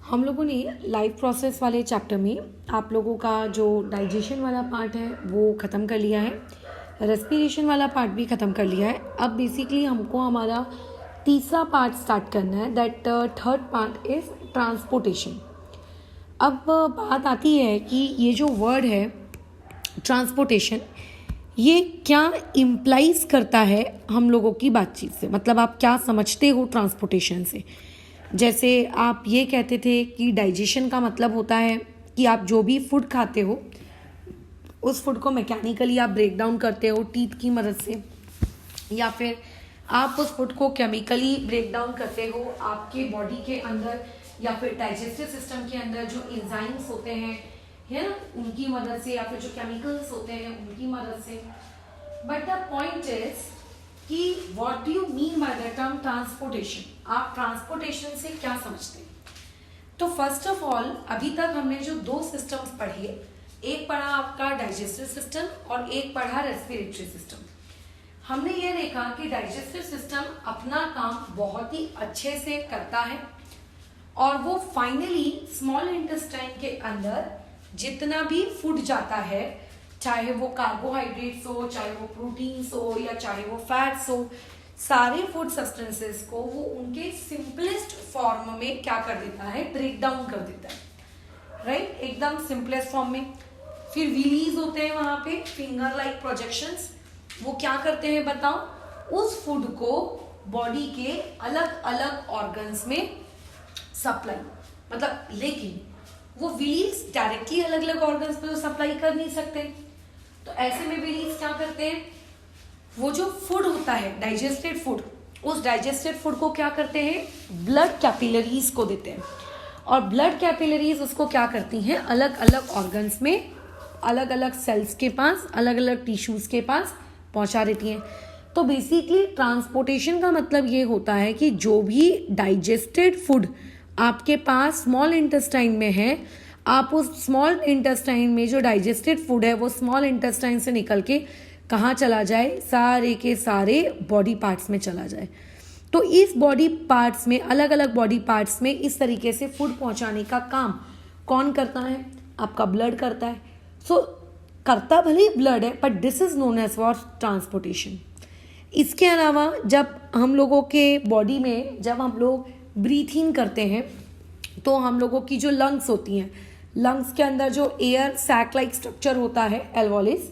हम लोगों ने लाइफ प्रोसेस वाले चैप्टर में आप लोगों का जो डाइजेशन वाला पार्ट है वो ख़त्म कर लिया है, रेस्पिरेशन वाला पार्ट भी ख़त्म कर लिया है। अब बेसिकली हमको हमारा तीसरा पार्ट स्टार्ट करना है, that third part is transportation. अब बात आती है कि ये जो वर्ड है ट्रांसपोर्टेशन, ये क्या इम्प्लाइज करता है हम लोगों की बातचीत से, मतलब आप क्या समझते हो ट्रांसपोर्टेशन से। जैसे आप ये कहते थे कि डाइजेशन का मतलब होता है कि आप जो भी फूड खाते हो उस फूड को मैकेनिकली आप ब्रेक डाउन करते हो टीथ की मदद से, या फिर आप उस फूड को केमिकली ब्रेक डाउन करते हो आपके बॉडी के अंदर, या फिर डाइजेस्टिव सिस्टम के अंदर जो एंजाइम्स होते हैं है ना, उनकी मदद से, या फिर जो केमिकल्स होते हैं उनकी मदद से। बट द पॉइंट इज कि what do you mean by the term transportation, आप ट्रांसपोर्टेशन से क्या समझते हैं। तो फर्स्ट ऑफ ऑल अभी तक हमने जो दो सिस्टम्स पढ़े, एक पढ़ा आपका डाइजेस्टिव सिस्टम और एक पढ़ा रेस्पिरेटरी सिस्टम। हमने ये देखा कि डाइजेस्टिव सिस्टम अपना काम बहुत ही अच्छे से करता है और वो फाइनली स्मॉल इंटेस्टाइन के अंदर जितना भी फूड जाता है, चाहे वो कार्बोहाइड्रेट्स हो, चाहे वो प्रोटीन्स हो, या चाहे वो फैट्स हो, सारे फूड सब्सटेंसेस को वो उनके सिंपलेस्ट फॉर्म में क्या कर देता है, ब्रेक डाउन कर देता है, राइट, एकदम सिंपलेस्ट फॉर्म में। फिर विलीज होते हैं वहां पे, फिंगर लाइक प्रोजेक्शंस, वो क्या करते हैं बताओ, उस फूड को बॉडी के अलग अलग ऑर्गन्स में सप्लाई, मतलब लेकिन वो विलीज डायरेक्टली अलग अलग ऑर्गन्स पे तो सप्लाई कर नहीं सकते। तो ऐसे में विलीज क्या करते हैं, वो जो फूड होता है डाइजेस्टेड फूड, उस डाइजेस्टेड फूड को क्या करते हैं, ब्लड कैपिलरीज को देते हैं, और ब्लड कैपिलरीज उसको क्या करती हैं, अलग अलग ऑर्गन्स में, अलग अलग सेल्स के पास, अलग अलग टिश्यूज के पास पहुंचा देती हैं। तो बेसिकली ट्रांसपोर्टेशन का मतलब ये होता है कि जो भी डाइजेस्टेड फूड आपके पास स्मॉल इंटेस्टाइन में है, आप उस स्मॉल इंटेस्टाइन में जो डाइजेस्टेड फूड है वो स्मॉल इंटेस्टाइन से निकल के कहाँ चला जाए, सारे के सारे बॉडी पार्ट्स में चला जाए। तो इस बॉडी पार्ट्स में, अलग अलग बॉडी पार्ट्स में इस तरीके से फूड पहुंचाने का काम कौन करता है, आपका ब्लड करता है। सो करता भले ही ब्लड है, but this is known as for transportation. इसके अलावा जब हम लोगों के बॉडी में, जब हम लोग ब्रीथ इन करते हैं तो हम लोगों की जो लंग्स होती हैं, लंग्स के अंदर जो एयर सैक लाइक स्ट्रक्चर होता है एल्वोलिस,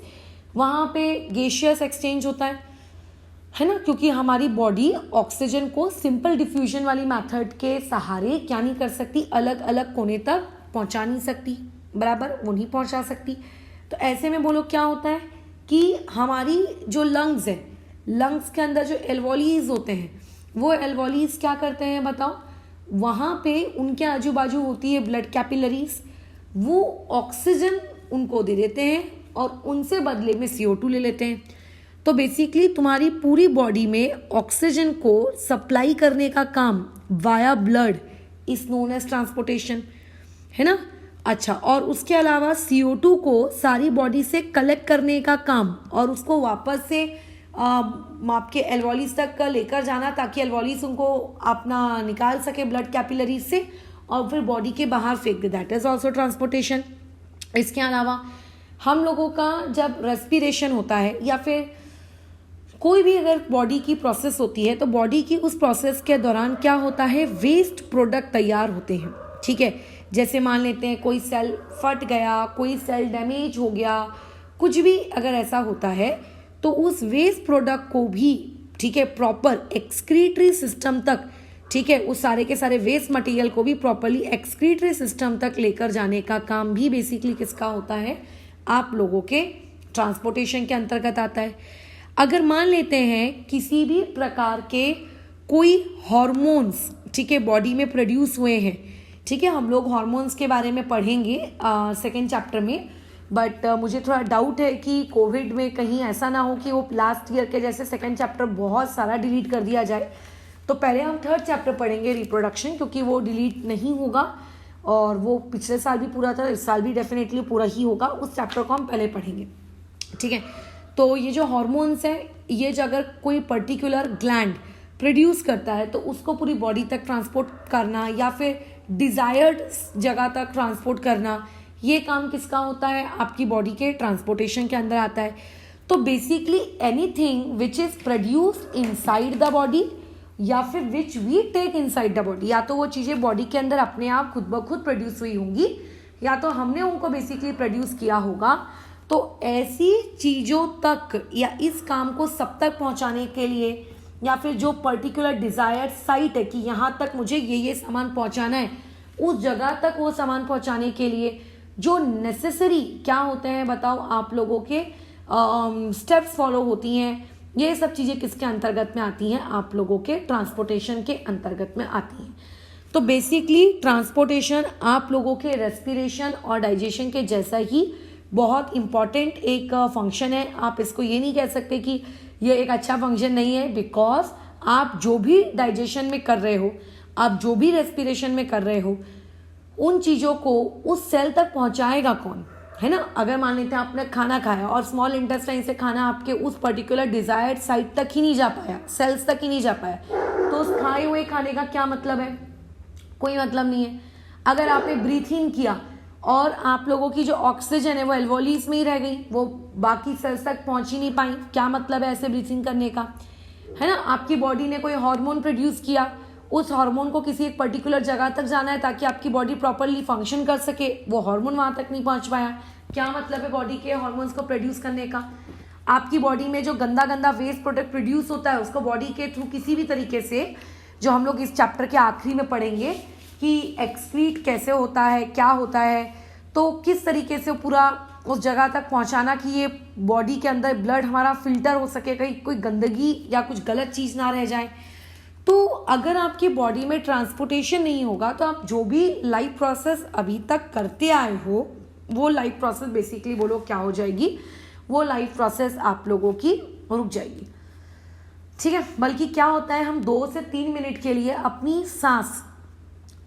वहाँ पे गैसियस एक्सचेंज होता है ना, क्योंकि हमारी बॉडी ऑक्सीजन को सिंपल डिफ्यूजन वाली मेथड के सहारे क्या नहीं कर सकती, अलग अलग कोने तक पहुँचा नहीं सकती, बराबर वो नहीं पहुँचा सकती। तो ऐसे में बोलो क्या होता है कि हमारी जो लंग्स है, लंग्स के अंदर जो एल्वोलीज होते हैं, वो एल्वोलीज क्या करते हैं बताओ, वहाँ पे उनके आजू बाजू होती है ब्लड कैपिलरीज, वो ऑक्सीजन उनको दे देते हैं और उनसे बदले में CO2 ले लेते हैं। तो बेसिकली तुम्हारी पूरी बॉडी में ऑक्सीजन को सप्लाई करने का काम via blood is known as transportation, है ना। अच्छा, और उसके अलावा CO2 को सारी बॉडी से कलेक्ट करने का काम और उसको वापस से आपके एल्वोलीज तक लेकर जाना, ताकि एल्वोलीज उनको अपना निकाल सके ब्लड कैपिलरीज से और फिर बॉडी के बाहर फेंक दे, दैट इज ऑल्सो ट्रांसपोर्टेशन। इसके अलावा हम लोगों का जब रेस्पिरेशन होता है या फिर कोई भी अगर बॉडी की प्रोसेस होती है, तो बॉडी की उस प्रोसेस के दौरान क्या होता है, वेस्ट प्रोडक्ट तैयार होते हैं, ठीक है। जैसे मान लेते हैं कोई सेल फट गया, कोई सेल डैमेज हो गया, कुछ भी अगर ऐसा होता है तो उस वेस्ट प्रोडक्ट को भी, ठीक है, प्रॉपर एक्सक्रीटरी सिस्टम तक, ठीक है, उस सारे के सारे वेस्ट मटेरियल को भी प्रॉपरली एक्सक्रीटरी सिस्टम तक लेकर जाने का काम भी बेसिकली किसका होता है, आप लोगों के ट्रांसपोर्टेशन के अंतर्गत आता है। अगर मान लेते हैं किसी भी प्रकार के कोई हॉर्मोन्स, ठीक है, बॉडी में प्रोड्यूस हुए हैं, ठीक है, हम लोग हॉर्मोन्स के बारे में पढ़ेंगे सेकेंड चैप्टर में, बट मुझे थोड़ा डाउट है कि कोविड में कहीं ऐसा ना हो कि वो लास्ट ईयर के जैसे सेकेंड चैप्टर बहुत सारा डिलीट कर दिया जाए। तो पहले हम थर्ड चैप्टर पढ़ेंगे रिप्रोडक्शन, क्योंकि वो डिलीट नहीं होगा और वो पिछले साल भी पूरा था, इस साल भी डेफिनेटली पूरा ही होगा, उस चैप्टर को हम पहले पढ़ेंगे, ठीक है। तो ये जो हॉर्मोन्स है, ये जो अगर कोई पर्टिकुलर ग्लैंड प्रोड्यूस करता है तो उसको पूरी बॉडी तक ट्रांसपोर्ट करना या फिर डिज़ायर्ड जगह तक ट्रांसपोर्ट करना, ये काम किसका होता है? आपकी बॉडी के ट्रांसपोर्टेशन के अंदर आता है। तो basically anything which is produced inside the body या फिर which we take inside the body, या तो वो चीज़ें बॉडी के अंदर अपने आप खुद ब खुद प्रोड्यूस हुई होंगी या तो हमने उनको बेसिकली प्रोड्यूस किया होगा। तो ऐसी चीज़ों तक या इस काम को सब तक पहुंचाने के लिए या फिर जो पर्टिकुलर डिज़ायर्ड साइट है कि यहाँ तक मुझे ये सामान पहुंचाना है, उस जगह तक वो सामान पहुंचाने के लिए जो नेसेसरी क्या होते हैं बताओ आप लोगों के स्टेप्स फॉलो होती हैं, ये सब चीज़ें किसके अंतर्गत में आती हैं? आप लोगों के ट्रांसपोर्टेशन के अंतर्गत में आती हैं। तो बेसिकली ट्रांसपोर्टेशन आप लोगों के रेस्पिरेशन और डाइजेशन के जैसा ही बहुत इम्पॉर्टेंट एक फंक्शन है। आप इसको ये नहीं कह सकते कि ये एक अच्छा फंक्शन नहीं है, बिकॉज आप जो भी डाइजेशन में कर रहे हो, आप जो भी रेस्पिरेशन में कर रहे हो, उन चीज़ों को उस सेल तक पहुंचाएगा कौन, है ना? अगर मान लेते हैं आपने खाना खाया और स्मॉल इंटेस्टाइन से खाना आपके उस पर्टिकुलर डिजायर्ड साइट तक ही नहीं जा पाया, सेल्स तक ही नहीं जा पाया, तो उस खाए हुए खाने का क्या मतलब है? कोई मतलब नहीं है। अगर आपने ब्रीथ इन किया और आप लोगों की जो ऑक्सीजन है वो एल्वोलीज में ही रह गई, वो बाकी सेल्स तक पहुंच ही नहीं पाई, क्या मतलब है ऐसे ब्रीथ इन करने का, है ना? आपकी बॉडी ने कोई हार्मोन प्रोड्यूस किया, उस हार्मोन को किसी एक पर्टिकुलर जगह तक जाना है ताकि आपकी बॉडी प्रॉपरली फंक्शन कर सके, वो हार्मोन वहां तक नहीं पहुंच पाया, क्या मतलब है बॉडी के हार्मोन्स को प्रोड्यूस करने का? आपकी बॉडी में जो गंदा गंदा वेस्ट प्रोडक्ट प्रोड्यूस होता है उसको बॉडी के थ्रू किसी भी तरीके से, जो हम लोग इस चैप्टर के आखिरी में पढ़ेंगे कि एक्सक्रीट कैसे होता है, क्या होता है, तो किस तरीके से पूरा उस जगह तक पहुंचाना कि ये बॉडी के अंदर ब्लड हमारा फिल्टर हो सके, कहीं कोई गंदगी या कुछ गलत चीज़ ना रह जाए। तो अगर आपकी बॉडी में ट्रांसपोर्टेशन नहीं होगा तो आप जो भी लाइफ प्रोसेस अभी तक करते आए हो वो लाइफ प्रोसेस बेसिकली बोलो क्या हो जाएगी? वो लाइफ प्रोसेस आप लोगों की रुक जाएगी, ठीक है? बल्कि क्या होता है, हम 2 से 3 मिनट के लिए अपनी सांस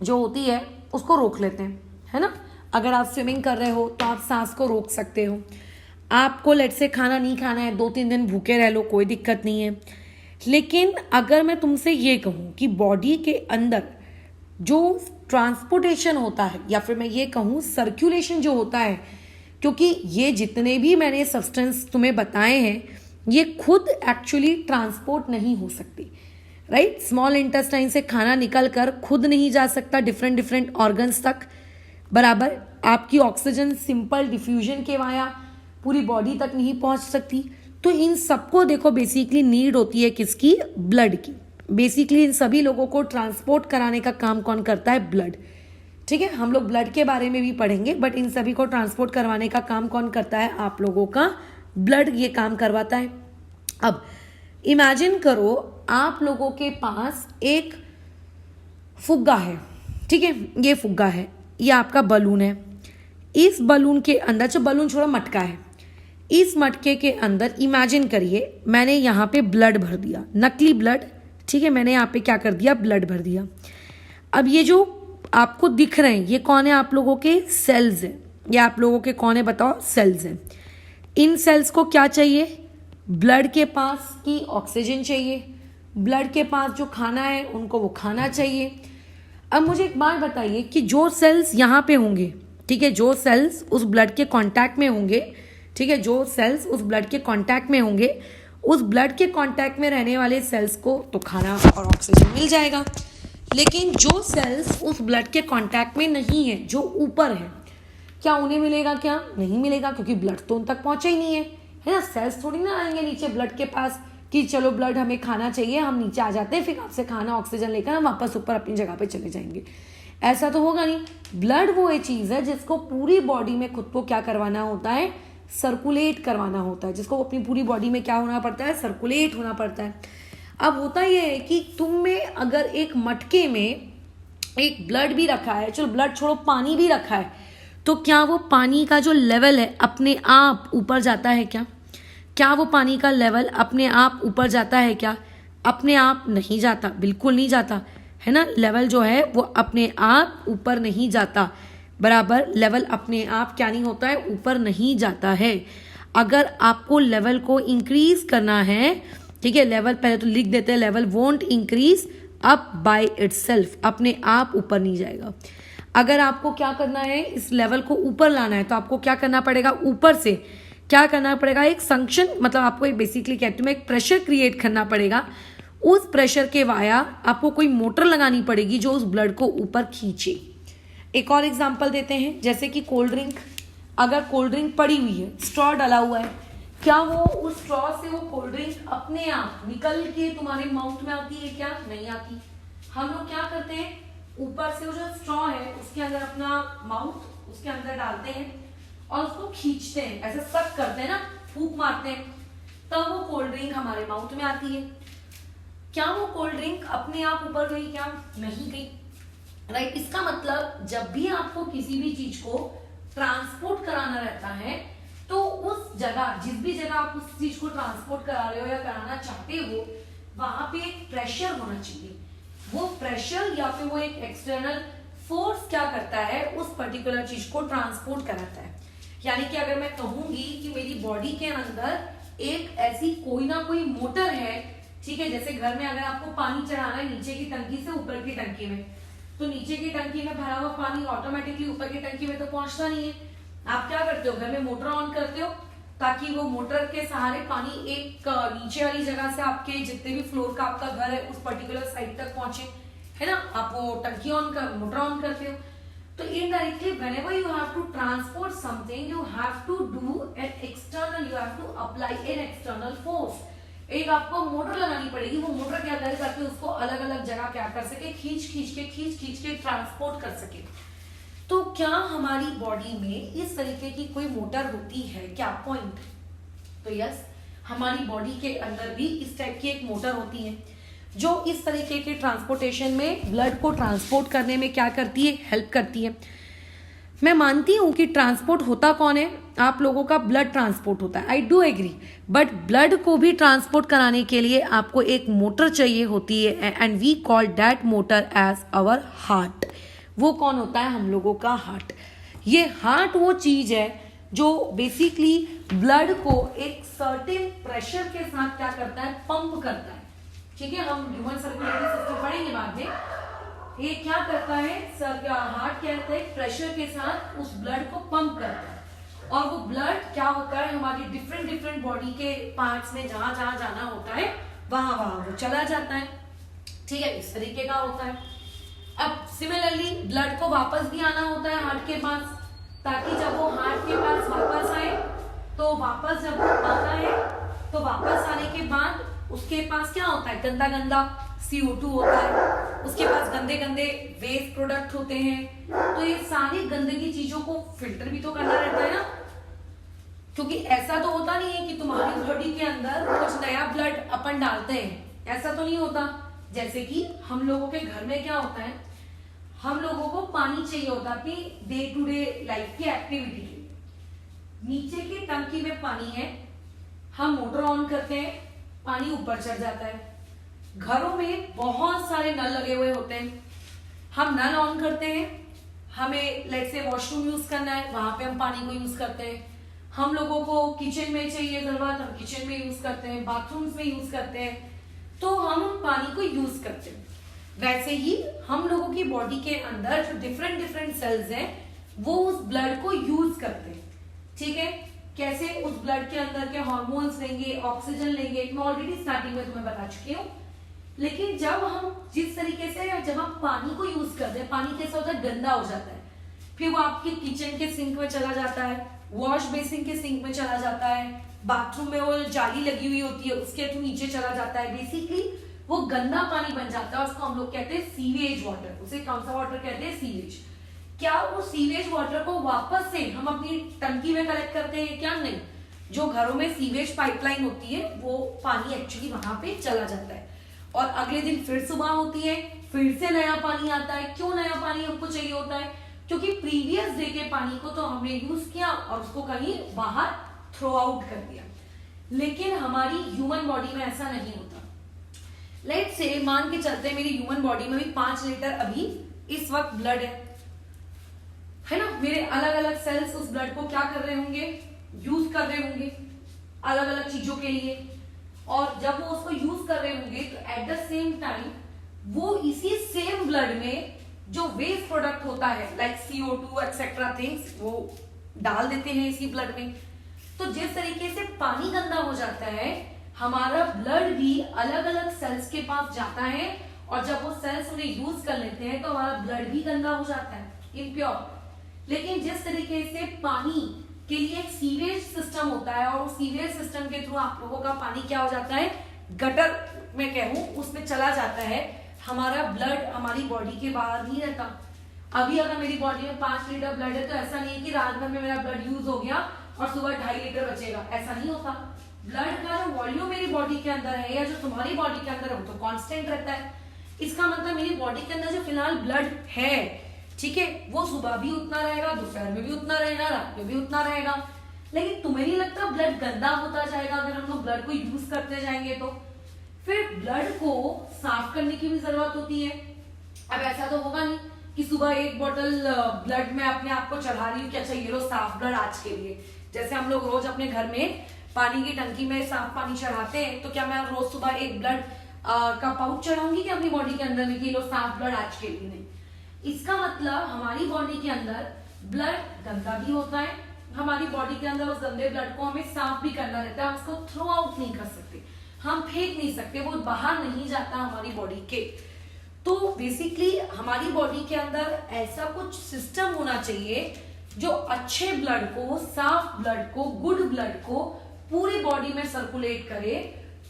जो होती है उसको रोक लेते हैं, है ना? अगर आप स्विमिंग कर रहे हो तो आप सांस को रोक सकते हो। आपको लेट से खाना नहीं खाना है, 2-3 दिन भूखे रह लो, कोई दिक्कत नहीं है। लेकिन अगर मैं तुमसे ये कहूँ कि बॉडी के अंदर जो ट्रांसपोर्टेशन होता है या फिर मैं ये कहूँ सर्कुलेशन जो होता है, क्योंकि ये जितने भी मैंने सब्सटेंस तुम्हें बताए हैं ये खुद एक्चुअली ट्रांसपोर्ट नहीं हो सकती, राइट? स्मॉल इंटेस्टाइन से खाना निकल कर खुद नहीं जा सकता डिफरेंट ऑर्गन्स तक, बराबर? आपकी ऑक्सीजन सिंपल डिफ्यूजन के वाया पूरी बॉडी तक नहीं पहुंच सकती। तो इन सबको देखो बेसिकली नीड होती है किसकी? ब्लड की। बेसिकली इन सभी लोगों को ट्रांसपोर्ट कराने का काम कौन करता है? ब्लड, ठीक है? हम लोग ब्लड के बारे में भी पढ़ेंगे, बट इन सभी को ट्रांसपोर्ट करवाने का काम कौन करता है? आप लोगों का ब्लड ये काम करवाता है। अब इमेजिन करो आप लोगों के पास एक फुग्गा है, ठीक है? ये फुग्गा है, ये आपका बलून है। इस बलून के अंदर, जो बलून छोड़ा मटका है, इस मटके के अंदर इमेजिन करिए मैंने यहाँ पे ब्लड भर दिया, नकली ब्लड, ठीक है? मैंने यहाँ पे क्या कर दिया? ब्लड भर दिया। अब ये जो आपको दिख रहे हैं ये कौन है? आप लोगों के सेल्स हैं। ये आप लोगों के कौन है बताओ? सेल्स हैं। इन सेल्स को क्या चाहिए? ब्लड के पास की ऑक्सीजन चाहिए, ब्लड के पास जो खाना है उनको वो खाना चाहिए। अब मुझे एक बात बताइए कि जो सेल्स यहाँ पे होंगे, ठीक है, जो सेल्स उस ब्लड के कांटेक्ट में होंगे, ठीक है, जो सेल्स उस ब्लड के कांटेक्ट में होंगे, उस ब्लड के कांटेक्ट में रहने वाले सेल्स को तो खाना और ऑक्सीजन मिल जाएगा। लेकिन जो सेल्स उस ब्लड के कांटेक्ट में नहीं है, जो ऊपर है, क्या उन्हें मिलेगा? क्या नहीं मिलेगा, क्योंकि ब्लड तो उन तक पहुंचा ही नहीं है ना? सेल्स थोड़ी ना आएंगे नीचे ब्लड के पास कि चलो ब्लड हमें खाना चाहिए, हम नीचे आ जाते हैं, फिर आपसे खाना ऑक्सीजन लेकर हम वापस ऊपर अपनी जगह पे चले जाएंगे। ऐसा तो होगा नहीं। ब्लड वो एक चीज़ है जिसको पूरी बॉडी में खुद को क्या करवाना होता है? सर्कुलेट करवाना होता है, जिसको अपनी पूरी बॉडी में क्या होना पड़ता है? सर्कुलेट होना पड़ता है। अब होता यह है कि तुम में अगर एक मटके में एक ब्लड भी रखा है, चलो ब्लड छोड़ो, पानी भी रखा है, तो क्या वो पानी का जो लेवल है अपने आप ऊपर जाता है क्या? क्या वो पानी का लेवल अपने आप ऊपर जाता है क्या? अपने आप नहीं जाता, बिल्कुल नहीं जाता, है ना? लेवल जो है वो अपने आप ऊपर नहीं जाता, बराबर? लेवल अपने आप क्या नहीं होता है? ऊपर नहीं जाता है। अगर आपको लेवल को इंक्रीज करना है, ठीक है, लेवल पहले तो लिख देते हैं, level won't increase up by itself, अपने आप ऊपर नहीं जाएगा। अगर आपको क्या करना है, इस लेवल को ऊपर लाना है, तो आपको क्या करना पड़ेगा, ऊपर से क्या करना पड़ेगा, एक संक्शन, मतलब आपको एक बेसिकली कहती हूँ मैं, एक प्रेशर क्रिएट करना पड़ेगा। उस प्रेशर के वाया आपको कोई मोटर लगानी पड़ेगी जो उस ब्लड को ऊपर खींचे। एक और एग्जांपल देते हैं, जैसे कि कोल्ड ड्रिंक, अगर कोल्ड ड्रिंक पड़ी हुई है, स्ट्रॉ डाला हुआ है, क्या वो उस स्ट्रॉ से वो कोल्ड ड्रिंक अपने आप निकल के तुम्हारे माउथ में आती है? क्या नहीं आती। हम लोग क्या करते हैं, ऊपर से वो जो स्ट्रॉ है उसके अंदर अपना माउथ उसके अंदर डालते हैं और उसको खींचते हैं, ऐसे सक करते हैं ना, फूंक मारते हैं, तब वो कोल्ड ड्रिंक हमारे माउथ में आती है। क्या वो कोल्ड ड्रिंक अपने आप ऊपर गई? क्या नहीं गई, राइट। इसका मतलब जब भी आपको किसी भी चीज को ट्रांसपोर्ट कराना रहता है तो उस जगह, जिस भी जगह आप उस चीज को ट्रांसपोर्ट करा रहे हो या कराना चाहते हो, वहां पे एक प्रेशर होना चाहिए। वो प्रेशर या फिर वो एक एक्सटर्नल फोर्स क्या करता है, उस पर्टिकुलर चीज को ट्रांसपोर्ट कराता है। यानी कि अगर मैं कहूंगी कि मेरी बॉडी के अंदर एक ऐसी कोई ना कोई मोटर है, ठीक है, जैसे घर में अगर आपको पानी चढ़ाना है नीचे की टंकी से ऊपर की टंकी में, तो नीचे की टंकी में भरा हुआ पानी ऑटोमेटिकली ऊपर की टंकी में तो पहुंचता नहीं है। आप क्या करते हो, घर में मोटर ऑन करते हो ताकि वो मोटर के सहारे पानी एक नीचे वाली जगह से आपके जितने भी फ्लोर का आपका घर है उस पर्टिकुलर साइड तक पहुंचे, है ना। आप वो टंकी ऑन कर, मोटर ऑन करते हो। तो indirectly whenever you have to transport something, you have to do an external, you have to apply an external force. एक आपको मोटर लगानी पड़ेगी, वो मोटर क्या करे ताकि उसको अलग अलग जगह क्या कर सके, खींच के ट्रांसपोर्ट कर सके। तो क्या हमारी बॉडी में इस तरीके की कोई मोटर होती है क्या? पॉइंट। तो यस, हमारी बॉडी के अंदर भी इस टाइप की एक मोटर होती है जो इस तरीके के ट्रांसपोर्टेशन में, ब्लड को ट्रांसपोर्ट करने में क्या करती है, हेल्प करती है। मैं मानती हूं कि ट्रांसपोर्ट होता कौन है, आप लोगों का ब्लड ट्रांसपोर्ट होता है, I do agree, but blood को भी ट्रांसपोर्ट कराने के लिए आपको एक मोटर चाहिए होती है, and we call that motor as our heart. वो कौन होता है? हम लोगों का हार्ट। ये हार्ट वो चीज है जो बेसिकली ब्लड को एक सर्टेन प्रेशर के साथ क्या करता है, पंप करता है, ठीक है। हम ह्यूमन सर्कुलेटरी सिस्टम पढ़ेंगे बाद में। ये क्या करता है, हार्ट क्या करता है, प्रेशर के साथ उस ब्लड को पंप करता है, और वो ब्लड क्या होता है, हमारी डिफरेंट बॉडी के पार्ट्स में जहां जहां जाना होता है वहां वो चला जाता है, ठीक है। इस तरीके का होता है। अब सिमिलरली ब्लड को वापस भी आना होता है हार्ट के पास, ताकि जब वो हार्ट के पास वापस आए, तो वापस जब वो आता है तो वापस आने के बाद उसके पास क्या होता है, गंदा CO2 होता है, उसके पास गंदे वेस्ट प्रोडक्ट होते हैं। तो ये सारी गंदगी चीजों को फिल्टर भी तो करना रहता है ना, क्योंकि ऐसा तो होता नहीं है कि तुम्हारी बॉडी के अंदर कुछ नया ब्लड अपन डालते हैं, ऐसा तो नहीं होता। जैसे कि हम लोगों के घर में क्या होता है, हम लोगों को पानी चाहिए होता है अपनी डे टू डे लाइफ की एक्टिविटी के लिए। नीचे की टंकी में पानी है, हम मोटर ऑन करते हैं, पानी ऊपर चढ़ जाता है। घरों में बहुत सारे नल लगे हुए होते हैं, हम नल ऑन करते हैं, हमें लेट्स से वॉशरूम यूज करना है, वहां पे हम पानी को यूज करते हैं। हम लोगों को किचन में चाहिए जरूरत, हम किचन में यूज करते हैं, बाथरूम्स में यूज करते हैं, तो हम पानी को यूज करते हैं। वैसे ही हम लोगों की बॉडी के अंदर जो डिफरेंट सेल्स हैं वो उस ब्लड को यूज करते हैं, ठीक है। कैसे? उस ब्लड के अंदर के हार्मोन्स लेंगे, ऑक्सीजन लेंगे, मैं ऑलरेडी स्टार्टिंग में तुम्हें बता चुकी हूँ। लेकिन जब हम जिस तरीके से जब हम पानी को यूज करते हैं, पानी कैसा होता है, गंदा हो जाता है, फिर वो आपके किचन के सिंक में चला जाता है, वॉश बेसिन के सिंक में चला जाता है, बाथरूम में वो जाली लगी हुई होती है उसके थ्रू नीचे चला जाता है। बेसिकली वो गंदा पानी बन जाता है, उसको हम लोग कहते हैं सीवेज वाटर। उसे कौन सा वाटर कहते हैं? सीवेज। क्या वो सीवेज वाटर को वापस से हम अपनी टंकी में कलेक्ट करते हैं? क्या नहीं। जो घरों में सीवेज पाइपलाइन होती है वो पानी एक्चुअली वहां पे चला जाता है, और अगले दिन फिर सुबह होती है, फिर से नया पानी आता है। क्यों नया पानी हमको चाहिए होता है? क्योंकि प्रीवियस डे के पानी को तो हमने यूज किया और उसको कहीं बाहर थ्रो आउट कर दिया। लेकिन हमारी ह्यूमन बॉडी में ऐसा नहीं होता। लेट्स से मान के चलते मेरी ह्यूमन बॉडी में भी 5 लीटर अभी इस वक्त ब्लड है ना। मेरे अलग अलग सेल्स उस ब्लड को क्या कर रहे होंगे, यूज कर रहे होंगे अलग अलग चीजों के लिए, और जब वो उसको यूज कर रहे होंगे तो एट द सेम टाइम वो इसी सेम ब्लड में जो वेस्ट प्रोडक्ट होता है लाइक CO2 एक्सेट्रा थिंग्स वो डाल देते हैं इसी ब्लड में। तो जिस तरीके से पानी गंदा हो जाता है, हमारा ब्लड भी अलग अलग सेल्स के पास जाता है और जब वो सेल्स उन्हें यूज कर लेते हैं तो हमारा ब्लड भी गंदा हो जाता है, इम्प्योर। लेकिन जिस तरीके से पानी के लिए एक सीवेज सिस्टम होता है और उस सीवेज सिस्टम के थ्रू आप लोगों का पानी क्या हो जाता है, गटर में कहूं उसमें चला जाता है, हमारा ब्लड हमारी बॉडी के बाहर नहीं रहता। अभी अगर मेरी बॉडी में 5 लीटर ब्लड है तो ऐसा नहीं है कि रात भर में मेरा ब्लड यूज हो गया और सुबह 2.5 लीटर बचेगा, ऐसा नहीं होता। ब्लड का जो वॉल्यूम मेरी बॉडी के अंदर है या जो तुम्हारी बॉडी के अंदर है वो तो कांस्टेंट रहता है। इसका मतलब मेरी बॉडी के अंदर जो फिलहाल ब्लड है, ठीक है, वो सुबह भी उतना रहेगा, दोपहर में भी उतना रहेगा, रात में भी उतना रहेगा। लेकिन तुम्हें नहीं लगता ब्लड गंदा होता जाएगा अगर हम लोग ब्लड को यूज करते जाएंगे तो? फिर ब्लड को साफ करने की भी जरूरत होती है। अब ऐसा तो होगा नहीं कि सुबह एक बोतल ब्लड में अपने आप को चढ़ा रही हूँ कि अच्छा ये लो साफ ब्लड आज के लिए। जैसे हम लोग रोज अपने घर में पानी की टंकी में साफ पानी चढ़ाते हैं, तो क्या मैं रोज सुबह एक ब्लड का पाउच चढ़ाऊंगी कि अपनी बॉडी के अंदर में कि लो साफ ब्लड आज के लिए? नहीं। इसका मतलब हमारी बॉडी के अंदर ब्लड गंदा भी होता है, हमारी बॉडी के अंदर उस गंदे ब्लड को हमें साफ भी करना रहता है। हम उसको थ्रो आउट नहीं कर सकते, हम फेंक नहीं सकते, वो बाहर नहीं जाता हमारी बॉडी के। तो बेसिकली हमारी बॉडी के अंदर ऐसा कुछ सिस्टम होना चाहिए जो अच्छे ब्लड को, साफ ब्लड को, गुड ब्लड को पूरी बॉडी में सर्कुलेट करे,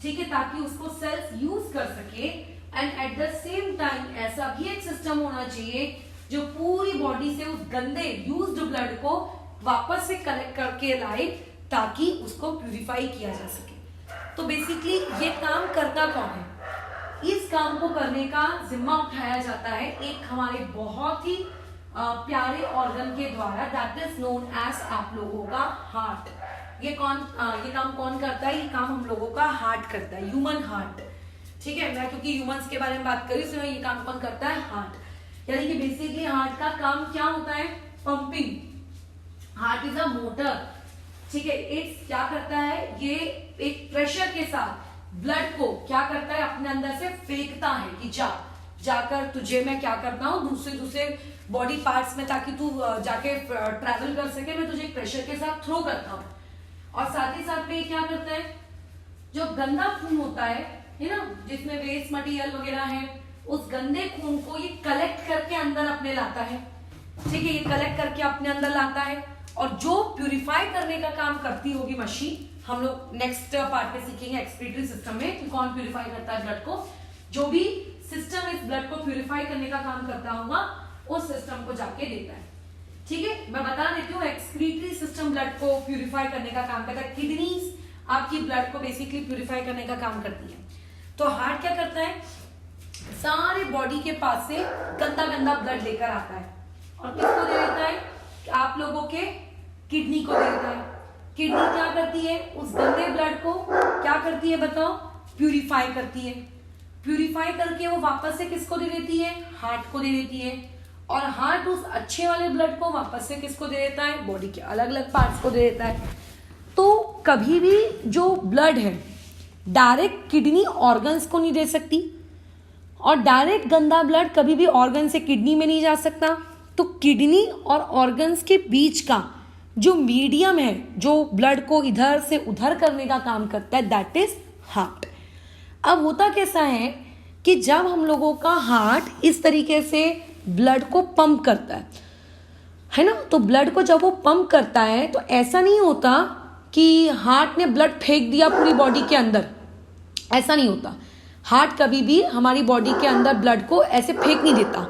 ठीक है, ताकि उसको सेल्स यूज कर सके। And at the same time ऐसा भी एक सिस्टम होना चाहिए जो पूरी बॉडी से उस गंदे यूज्ड ब्लड को वापस से कलेक्ट करके लाए ताकि उसको प्यूरिफाई किया जा सके। तो बेसिकली ये काम करता कौन है? इस काम को करने का जिम्मा उठाया जाता है एक हमारे बहुत ही प्यारे ऑर्गन के द्वारा, दैट इज नोन एज आप लोगों का हार्ट। ये काम कौन करता है? ये काम हम लोगों का हार्ट करता है, ह्यूमन हार्ट, ठीक है। मैं क्योंकि ह्यूमंस के बारे में बात करी इसलिए ये काम कौन करता है? हार्ट। यानी कि बेसिकली हार्ट का काम क्या होता है? Pumping. Heart is a motor, ठीक है। इट्स क्या करता है? ये एक प्रेशर के साथ ब्लड को क्या करता है? अपने अंदर से फेंकता है कि जाकर तुझे मैं क्या करता हूँ दूसरे बॉडी पार्ट्स में, ताकि तू जाके ट्रैवल कर सके, मैं तुझे एक प्रेशर के साथ थ्रो करता हूँ। और साथ ही साथ में ये क्या करता है? जो गंदा खून होता है ना, जिसमें वेस्ट मटेरियल वगैरह है, उस गंदे खून को ये कलेक्ट करके अंदर अपने लाता है, ठीक है। ये कलेक्ट करके अपने अंदर लाता है और जो प्यूरिफाई करने का काम करती होगी मशीन, हम लोग नेक्स्ट पार्ट में सीखेंगे एक्सक्रीटरी सिस्टम में कि कौन प्यूरिफाई करता है ब्लड को। जो भी सिस्टम इस ब्लड को प्यूरिफाई करने का काम करता होगा उस सिस्टम को जाके देता है, ठीक है। मैं बता देती हूँ एक्सक्रीटरी सिस्टम ब्लड को प्यूरिफाई करने का काम करता है। किडनीज आपकी ब्लड को बेसिकली प्यूरिफाई करने का काम करती है। तो हार्ट क्या करता है? सारे बॉडी के पास से गंदा गंदा ब्लड लेकर आता है और किसको दे देता है? आप लोगों के किडनी को दे देता है। किडनी क्या करती है? उस गंदे ब्लड को क्या करती है बताओ? प्यूरिफाई करती है। प्यूरिफाई करके वो वापस से किसको दे देती है? हार्ट को दे देती है। और हार्ट उस अच्छे वाले ब्लड को वापस से किसको दे देता है? बॉडी के अलग अलग पार्ट्स को दे देता है। तो कभी भी जो ब्लड है डायरेक्ट किडनी ऑर्गन्स को नहीं दे सकती और डायरेक्ट गंदा ब्लड कभी भी ऑर्गन से किडनी में नहीं जा सकता। तो किडनी और ऑर्गन्स के बीच का जो मीडियम है, जो ब्लड को इधर से उधर करने का काम करता है, दैट इज हार्ट। अब होता कैसा है कि जब हम लोगों का हार्ट इस तरीके से ब्लड को पंप करता है ना, तो ब्लड को जब वो पंप करता है तो ऐसा नहीं होता कि हार्ट ने ब्लड फेंक दिया पूरी बॉडी के अंदर, ऐसा नहीं होता। हार्ट कभी भी हमारी बॉडी के अंदर ब्लड को ऐसे फेंक नहीं देता।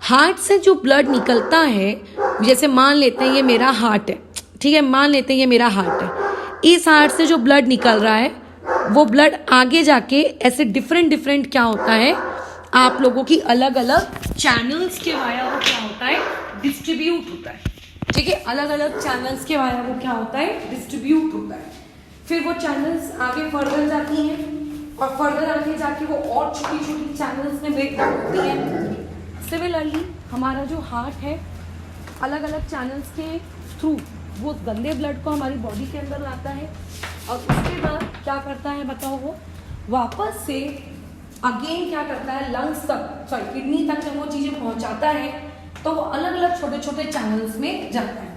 हार्ट से जो ब्लड निकलता है, जैसे मान लेते हैं ये मेरा हार्ट है, ठीक है, मान लेते हैं ये मेरा हार्ट है, इस हार्ट से जो ब्लड निकल रहा है वो ब्लड आगे जाके ऐसे डिफरेंट क्या होता है, आप लोगों की अलग अलग चैनल्स के वाया वो क्या होता है? डिस्ट्रीब्यूट होता है, ठीक है। अलग अलग चैनल्स के वाया वो क्या होता है? डिस्ट्रीब्यूट होता है। फिर वो चैनल्स आगे फर्दर जाती हैं और फर्दर आगे जाके वो और छोटी छोटी चैनल्स में ब्रेक डाउन होती है। सिमिलरली हमारा जो हार्ट है अलग अलग चैनल्स के थ्रू वो गंदे ब्लड को हमारी बॉडी के अंदर लाता है और उसके बाद क्या करता है बताओ? वो वापस से अगेन क्या करता है, लंग्स तक, सॉरी किडनी तक जब वो चीजें पहुंचाता है तो वो अलग अलग छोटे छोटे चैनल्स में जाता है।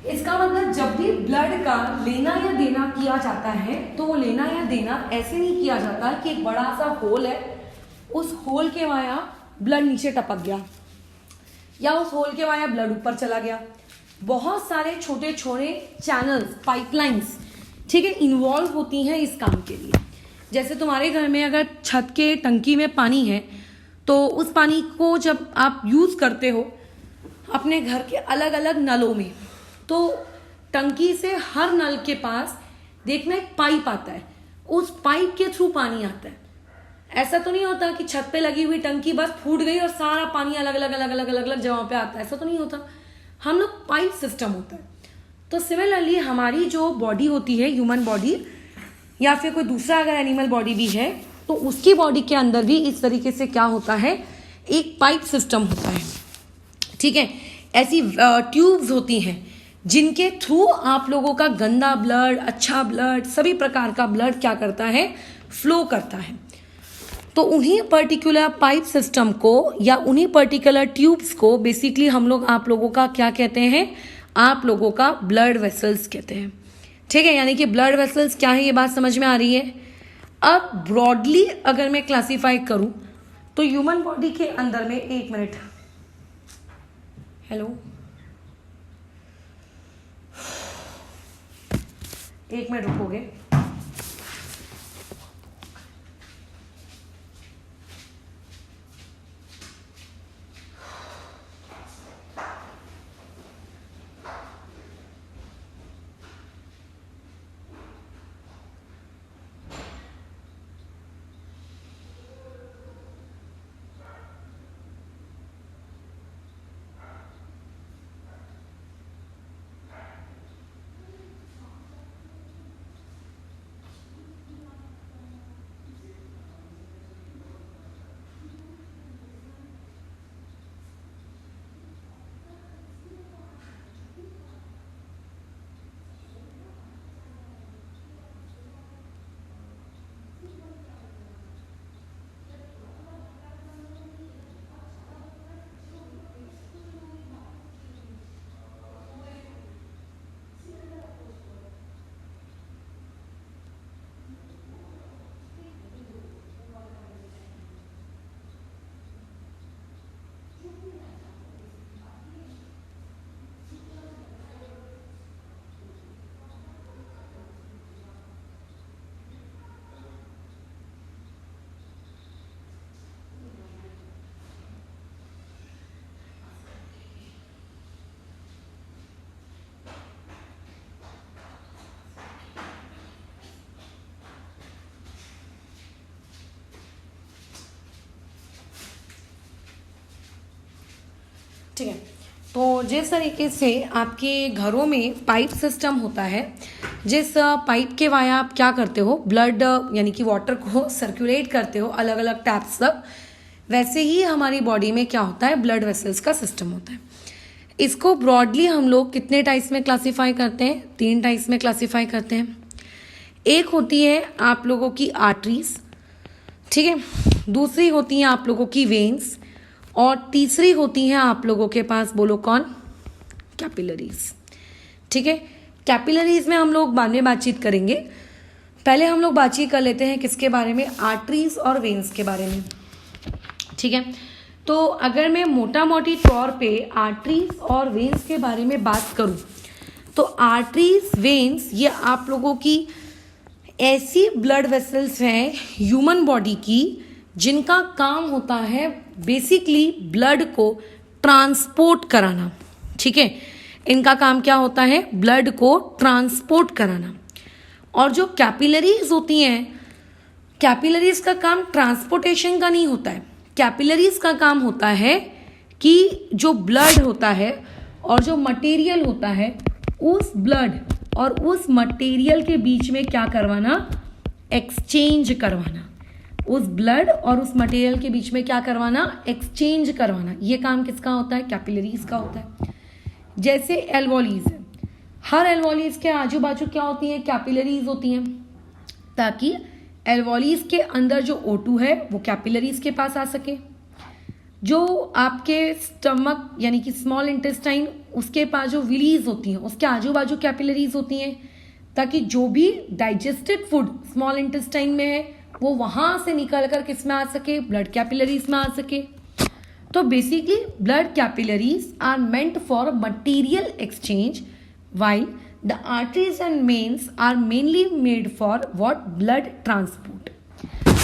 इसका मतलब जब भी ब्लड का लेना या देना किया जाता है तो वो लेना या देना ऐसे नहीं किया जाता कि एक बड़ा सा होल है, उस होल के वाया ब्लड नीचे टपक गया या उस होल के वाया ब्लड ऊपर चला गया। बहुत सारे छोटे छोटे चैनल्स, पाइपलाइंस, ठीक है, इन्वॉल्व होती हैं इस काम के लिए। जैसे तुम्हारे घर में अगर छत के टंकी में पानी है तो उस पानी को जब आप यूज करते हो अपने घर के अलग अलग नलों में, तो टंकी से हर नल के पास देखना एक पाइप आता है, उस पाइप के थ्रू पानी आता है। ऐसा तो नहीं होता कि छत पे लगी हुई टंकी बस फूट गई और सारा पानी अलग अलग अलग अलग अलग अलग जगहों पे आता है, ऐसा तो नहीं होता। हम लोग पाइप सिस्टम होता है। तो सिमिलरली हमारी जो बॉडी होती है, ह्यूमन बॉडी या फिर कोई दूसरा अगर एनिमल बॉडी भी है, तो उसकी बॉडी के अंदर भी इस तरीके से क्या होता है, एक पाइप सिस्टम होता है, ठीक है। ऐसी ट्यूब्स होती हैं जिनके थ्रू आप लोगों का गंदा ब्लड, अच्छा ब्लड, सभी प्रकार का ब्लड क्या करता है, फ्लो करता है। तो उन्हीं पर्टिकुलर पाइप सिस्टम को या उन्हीं पर्टिकुलर ट्यूब्स को बेसिकली हम लोग आप लोगों का क्या कहते हैं, आप लोगों का ब्लड वेसल्स कहते हैं, ठीक है। यानी कि ब्लड वेसल्स क्या है, ये बात समझ में आ रही है। अब ब्रॉडली अगर मैं क्लासिफाई करूं तो ह्यूमन बॉडी के अंदर में, एक मिनट, हेलो, एक मिनट रुकोगे। ठीक है। तो जिस तरीके से आपके घरों में पाइप सिस्टम होता है, जिस पाइप के वाया आप क्या करते हो, ब्लड यानी कि वाटर को सर्कुलेट करते हो अलग अलग टैप्स तक, वैसे ही हमारी बॉडी में क्या होता है, ब्लड वेसल्स का सिस्टम होता है। इसको ब्रॉडली हम लोग कितने टाइप्स में क्लासीफाई करते हैं, 3 टाइप्स में क्लासीफाई करते हैं। एक होती है आप लोगों की आर्टरीज, ठीक है, दूसरी होती हैं आप लोगों की वेन्स, और तीसरी होती हैं आप लोगों के पास, बोलो कौन, कैपिलरीज, ठीक है। कैपिलरीज में हम लोग बाद में बातचीत करेंगे, पहले हम लोग बातचीत कर लेते हैं किसके बारे में, आर्टरीज और वेन्स के बारे में, ठीक है। तो अगर मैं मोटा मोटी तौर पे आर्टरीज और वेन्स के बारे में बात करूं तो आर्टरीज, वेन्स ये आप लोगों की ऐसी ब्लड वेसल्स हैं ह्यूमन बॉडी की जिनका काम होता है बेसिकली ब्लड को ट्रांसपोर्ट कराना, ठीक है। इनका काम क्या होता है, ब्लड को ट्रांसपोर्ट कराना। और जो कैपिलरीज होती हैं, कैपिलरीज का काम ट्रांसपोर्टेशन का नहीं होता है, कैपिलरीज का काम होता है कि जो ब्लड होता है और जो मटेरियल होता है, उस ब्लड और उस मटेरियल के बीच में क्या करवाना, एक्सचेंज करवाना। उस ब्लड और उस मटेरियल के बीच में क्या करवाना, एक्सचेंज करवाना। ये काम किसका होता है, कैपिलरीज का होता है। जैसे एल्वोलीज है, हर एल्वोलीज के आजू बाजू क्या होती है, कैपिलरीज होती हैं, ताकि एल्वोलीज के अंदर जो O2 है वो कैपिलरीज के पास आ सके, जो आपके स्टमक यानी कि स्मॉल इंटेस्टाइन उसके पास जो विलीज होती हैं उसके आजू बाजू कैपिलरीज होती हैं, ताकि जो भी डाइजेस्टेड फूड स्मॉल इंटेस्टाइन में है वो वहाँ से निकल कर किस में आ सके, ब्लड कैपिलरीज में आ सके। तो basically blood capillaries are meant for material exchange while the arteries and veins are mainly made for what, blood transport.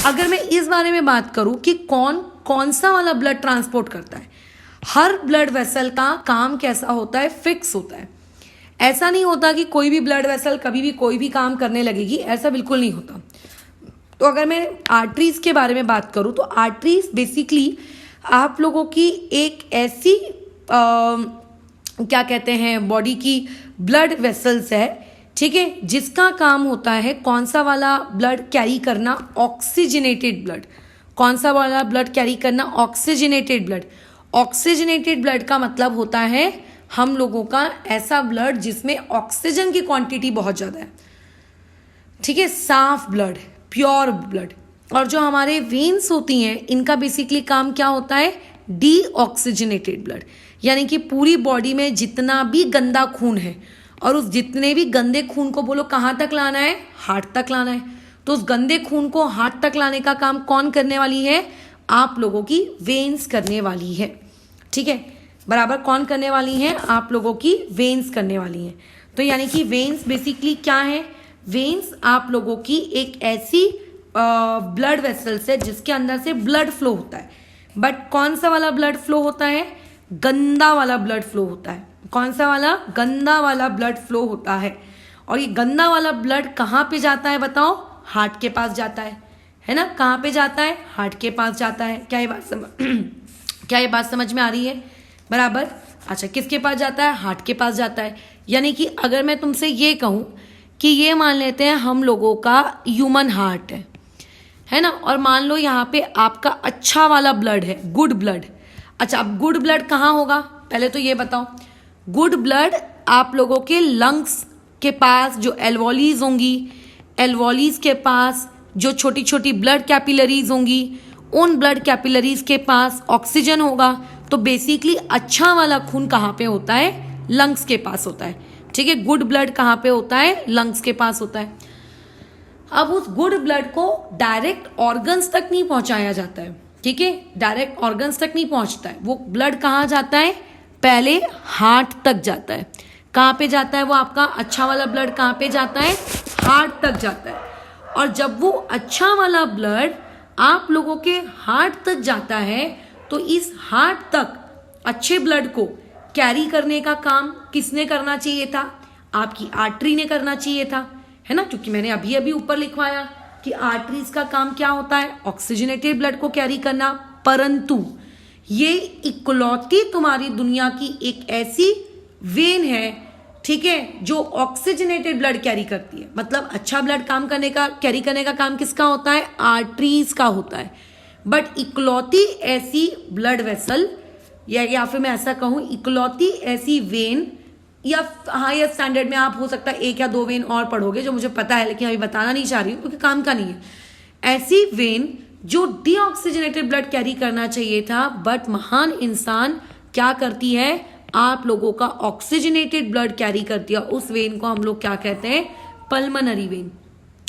अगर मैं इस बारे में बात करूं कि कौन सा वाला ब्लड ट्रांसपोर्ट करता है, हर ब्लड वेसल का काम कैसा होता है, फिक्स होता है। ऐसा नहीं होता कि कोई भी ब्लड वेसल कभी भी कोई भी काम करने लगेगी, ऐसा बिल्कुल नहीं होता। तो अगर मैं आर्टरीज के बारे में बात करूं तो आर्टरीज बेसिकली आप लोगों की एक ऐसी क्या कहते हैं बॉडी की ब्लड वेसल्स है, ठीक है, जिसका काम होता है कौन सा वाला ब्लड कैरी करना, ऑक्सीजनेटेड ब्लड। कौन सा वाला ब्लड कैरी करना, ऑक्सीजनेटेड ब्लड। ऑक्सीजनेटेड ब्लड का मतलब होता है हम लोगों का ऐसा ब्लड जिसमें ऑक्सीजन की क्वांटिटी बहुत ज़्यादा है, ठीक है, साफ ब्लड, प्योर ब्लड। और जो हमारे वेन्स होती हैं इनका बेसिकली काम क्या होता है, डीऑक्सीजनेटेड ब्लड, यानी कि पूरी बॉडी में जितना भी गंदा खून है और उस जितने भी गंदे खून को बोलो कहाँ तक लाना है, हार्ट तक लाना है। तो उस गंदे खून को हार्ट तक लाने का काम कौन करने वाली है, आप लोगों की वेन्स करने वाली है, ठीक है, बराबर। कौन करने वाली है, आप लोगों की वेन्स करने वाली हैं। तो यानी कि वेन्स बेसिकली क्या है, वेन्स आप लोगों की एक ऐसी ब्लड वेसल्स है जिसके अंदर से ब्लड फ्लो होता है। बट कौन सा वाला ब्लड फ्लो होता है, गंदा वाला ब्लड फ्लो होता है। कौन सा वाला, गंदा वाला ब्लड फ्लो होता है। और ये गंदा वाला ब्लड कहाँ पे जाता है बताओ, हार्ट के पास जाता है ना। कहाँ पे जाता है, हार्ट के पास जाता है। क्या ये बात समझ में आ रही है, बराबर। अच्छा, किसके पास जाता है, हार्ट के पास जाता है। यानी कि अगर मैं तुमसे ये कहूँ कि ये मान लेते हैं हम लोगों का ह्यूमन हार्ट है ना, और मान लो यहाँ पे आपका अच्छा वाला ब्लड है, गुड ब्लड। अच्छा, अब गुड ब्लड कहाँ होगा, पहले तो ये बताओ। गुड ब्लड आप लोगों के लंग्स के पास जो एल्वोलीज होंगी, एल्वोलीज के पास जो छोटी छोटी ब्लड कैपिलरीज होंगी, उन ब्लड कैपिलरीज के पास ऑक्सीजन होगा। तो बेसिकली अच्छा वाला खून कहाँ पे होता है, लंग्स के पास होता है, ठीक है। गुड ब्लड कहाँ पे होता है, लंग्स के पास होता है। अब उस गुड ब्लड को डायरेक्ट ऑर्गन्स तक नहीं पहुंचाया जाता है, ठीक है, डायरेक्ट ऑर्गन्स तक नहीं पहुंचता है। वो ब्लड कहाँ जाता है, पहले हार्ट तक जाता है। कहाँ पे जाता है वो आपका अच्छा वाला ब्लड, कहाँ पे जाता है, हार्ट तक जाता है। और जब वो अच्छा वाला ब्लड आप लोगों के हार्ट तक जाता है तो इस हार्ट तक अच्छे ब्लड को कैरी करने का काम किसने करना चाहिए था, आपकी आर्टरी ने करना चाहिए था, है ना। क्योंकि मैंने अभी अभी ऊपर लिखवाया कि आर्टरीज का काम क्या होता है, ऑक्सीजनेटेड ब्लड को कैरी करना। परंतु ये इकलौती तुम्हारी दुनिया की एक ऐसी वेन है, ठीक है, जो ऑक्सीजनेटेड ब्लड कैरी करती है। मतलब अच्छा ब्लड काम करने का, कैरी करने का काम किसका होता है, आर्टरीज का होता है। बट इकलौती ऐसी ब्लड वेसल या फिर मैं ऐसा कहूं इकलौती ऐसी वेन, या हायर स्टैंडर्ड में आप हो सकता है एक या दो वेन और पढ़ोगे जो मुझे पता है लेकिन अभी बताना नहीं चाह रही हूँ क्योंकि काम का नहीं है। ऐसी वेन जो डीऑक्सीजनेटेड ब्लड कैरी करना चाहिए था, बट महान इंसान क्या करती है, आप लोगों का ऑक्सीजनेटेड ब्लड कैरी करती है। उस वेन को हम लोग क्या कहते हैं, पल्मनरी वेन।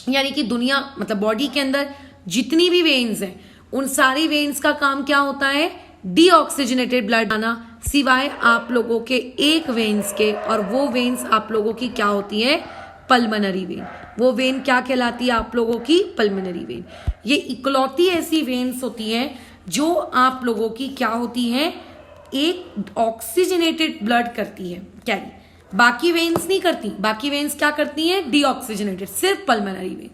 यानी कि दुनिया मतलब बॉडी के अंदर जितनी भी वेन्स हैं उन सारी वेन्स का काम क्या होता है, डीऑक्सीजनेटेड ब्लड आना, सिवाय आप लोगों के एक वेन्स के, और वो वेन्स आप लोगों की क्या होती है, पल्मनरी वेन। वो वेन क्या कहलाती है आप लोगों की, पल्मनरी वेन। ये इकलौती ऐसी वेन्स होती हैं जो आप लोगों की क्या होती हैं, एक ऑक्सीजनेटेड ब्लड करती है कैरी। बाकी वेन्स नहीं करती, बाकी वेन्स क्या करती हैं, डीऑक्सीजनेटेड, सिर्फ पल्मनरी वेन।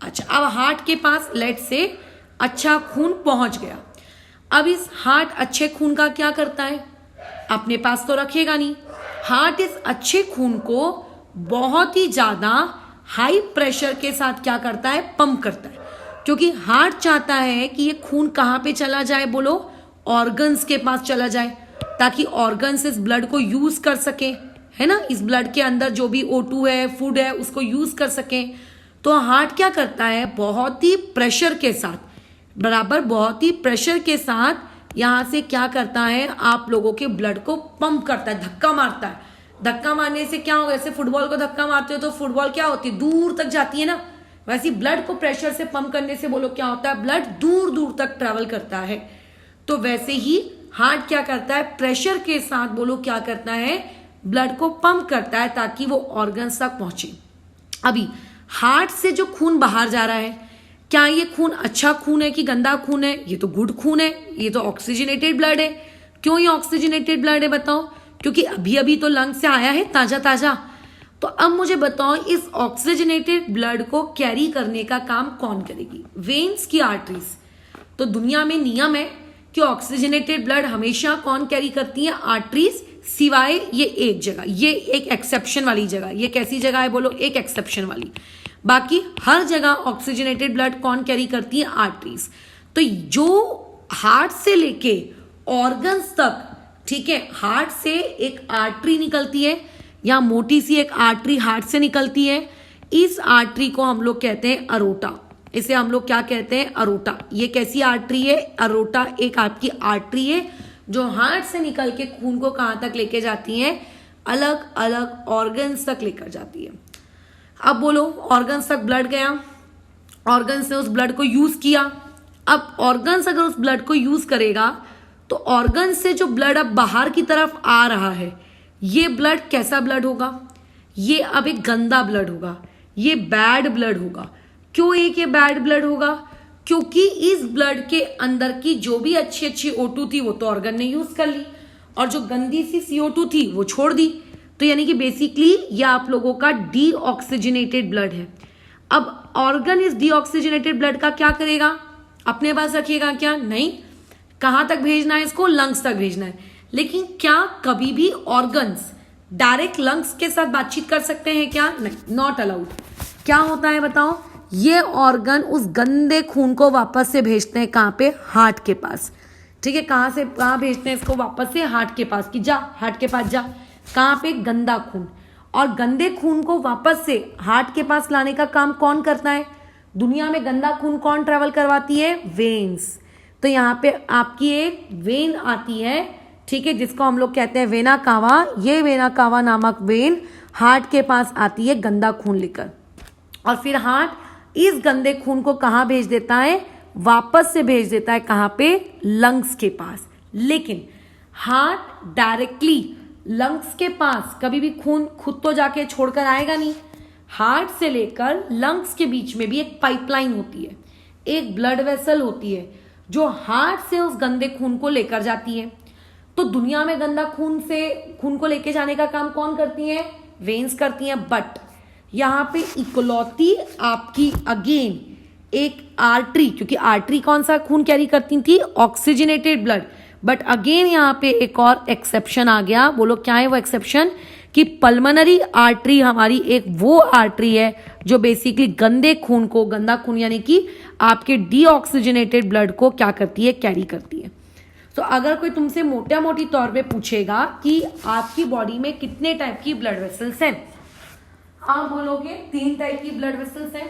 अच्छा, अब हार्ट के पास लेट से अच्छा खून पहुंच गया। अब इस हार्ट अच्छे खून का क्या करता है, अपने पास तो रखेगा नहीं। हार्ट इस अच्छे खून को बहुत ही ज्यादा हाई प्रेशर के साथ क्या करता है, पंप करता है। क्योंकि हार्ट चाहता है कि ये खून कहाँ पे चला जाए, बोलो, ऑर्गन्स के पास चला जाए, ताकि ऑर्गन्स इस ब्लड को यूज कर सके, है ना। इस ब्लड के अंदर जो भी O2 है, फूड है, उसको यूज कर सके। तो हार्ट क्या करता है, बहुत ही प्रेशर के साथ, बराबर बहुत ही प्रेशर के साथ यहाँ से क्या करता है, आप लोगों के ब्लड को पंप करता है, धक्का मारता है। धक्का मारने से क्या होगा, जैसे फुटबॉल को धक्का मारते हो तो फुटबॉल क्या होती है, दूर तक जाती है ना, वैसे ब्लड को प्रेशर से पंप करने से बोलो क्या होता है, ब्लड दूर दूर तक ट्रेवल करता है। तो वैसे ही हार्ट क्या करता है, प्रेशर के साथ बोलो क्या करता है, ब्लड को पंप करता है ताकि वो ऑर्गन्स तक पहुंचे। अभी हार्ट से जो खून बाहर जा रहा है, क्या ये खून अच्छा खून है कि गंदा खून है, ये तो गुड खून है, ये तो ऑक्सीजनेटेड ब्लड है। क्यों ये ऑक्सीजनेटेड ब्लड है बताओ, क्योंकि अभी अभी तो लंग से आया है ताजा ताजा। तो अब मुझे बताओ इस ऑक्सीजनेटेड ब्लड को कैरी करने का काम कौन करेगी, वेन्स की आर्टरीज। तो दुनिया में नियम है कि ऑक्सीजनेटेड ब्लड हमेशा कौन कैरी करती है, आर्टरीज, सिवाय ये एक जगह, ये एक एक्सेप्शन वाली जगह। ये कैसी जगह है बोलो, एक एक्सेप्शन वाली। बाकी हर जगह ऑक्सीजनेटेड ब्लड कौन कैरी करती है, आर्टरीज। तो जो हार्ट से लेके ऑर्गन्स तक, ठीक है, हार्ट से एक आर्टरी निकलती है या मोटी सी एक आर्टरी हार्ट से निकलती है। इस आर्टरी को हम लोग कहते हैं अरोटा। इसे हम लोग क्या कहते हैं, अरोटा। ये कैसी आर्टरी है, अरोटा एक आपकी आर्टरी है जो हार्ट से निकल के खून को कहां तक लेके जाती है, अलग अलग ऑर्गन्स तक लेकर जाती है। अब बोलो ऑर्गन्स तक ब्लड गया, ऑर्गन्स ने उस ब्लड को यूज किया। अब ऑर्गन्स अगर उस ब्लड को यूज करेगा तो ऑर्गन से जो ब्लड अब बाहर की तरफ आ रहा है, ये ब्लड कैसा ब्लड होगा, ये अब एक गंदा ब्लड होगा, ये बैड ब्लड होगा। क्यों ये बैड ब्लड होगा, क्योंकि इस ब्लड के अंदर की जो भी अच्छी अच्छी O2 थी वो तो ऑर्गन ने यूज कर ली, और जो गंदी सी CO2 थी वो छोड़ दी। तो यानी कि बेसिकली ये आप लोगों का डीऑक्सीजनेटेड ब्लड है। अब ऑर्गन इस डीऑक्सीजनेटेड ब्लड का क्या करेगा, अपने पास रखिएगा क्या, नहीं, कहां तक भेजना है इसको, लंग्स तक भेजना है। लेकिन क्या कभी भी ऑर्गन्स डायरेक्ट लंग्स के साथ बातचीत कर सकते हैं क्या, नहीं, नॉट अलाउड। क्या होता है बताओ, ये ऑर्गन उस गंदे खून को वापस से भेजते हैं कहां पे, हार्ट के पास। ठीक है, कहां से कहां भेजते हैं इसको, वापस से हार्ट के पास, कि जा हार्ट के पास जा। कहां पे, गंदा खून। और गंदे खून को वापस से हार्ट के पास लाने का काम कौन करता है, दुनिया में गंदा खून कौन ट्रेवल करवाती है, वेन्स। तो यहाँ पे आपकी एक वेन आती है, ठीक है, जिसको हम लोग कहते हैं वेना कावा। ये वेना कावा नामक वेन हार्ट के पास आती है गंदा खून लेकर, और फिर हार्ट इस गंदे खून को कहाँ भेज देता है, वापस से भेज देता है कहाँ पे, लंग्स के पास। लेकिन हार्ट डायरेक्टली लंग्स के पास कभी भी खून खुद तो जाके छोड़कर आएगा नहीं। हार्ट से लेकर लंग्स के बीच में भी एक पाइपलाइन होती है, एक ब्लड वेसल होती है जो हार्ट से उस गंदे खून को लेकर जाती है। तो दुनिया में गंदा खून को लेके जाने का काम कौन करती है, वेन्स करती हैं। बट यहाँ पे इकलौती आपकी अगेन एक आर्टरी, क्योंकि आर्टरी कौन सा खून कैरी करती थी, ऑक्सीजनेटेड ब्लड। बट अगेन यहाँ पे एक और एक्सेप्शन आ गया, बोलो क्या है वो एक्सेप्शन, कि पल्मोनरी आर्टरी हमारी एक वो आर्टरी है जो बेसिकली गंदे खून को, गंदा खून यानी कि आपके डीऑक्सीजनेटेड ब्लड को क्या करती है, कैरी करती है। तो अगर कोई तुमसे मोटा मोटी तौर पे पूछेगा कि आपकी बॉडी में कितने टाइप की ब्लड वेसल्स हैं, आप बोलोगे 3 टाइप की ब्लड वेसल्स हैं,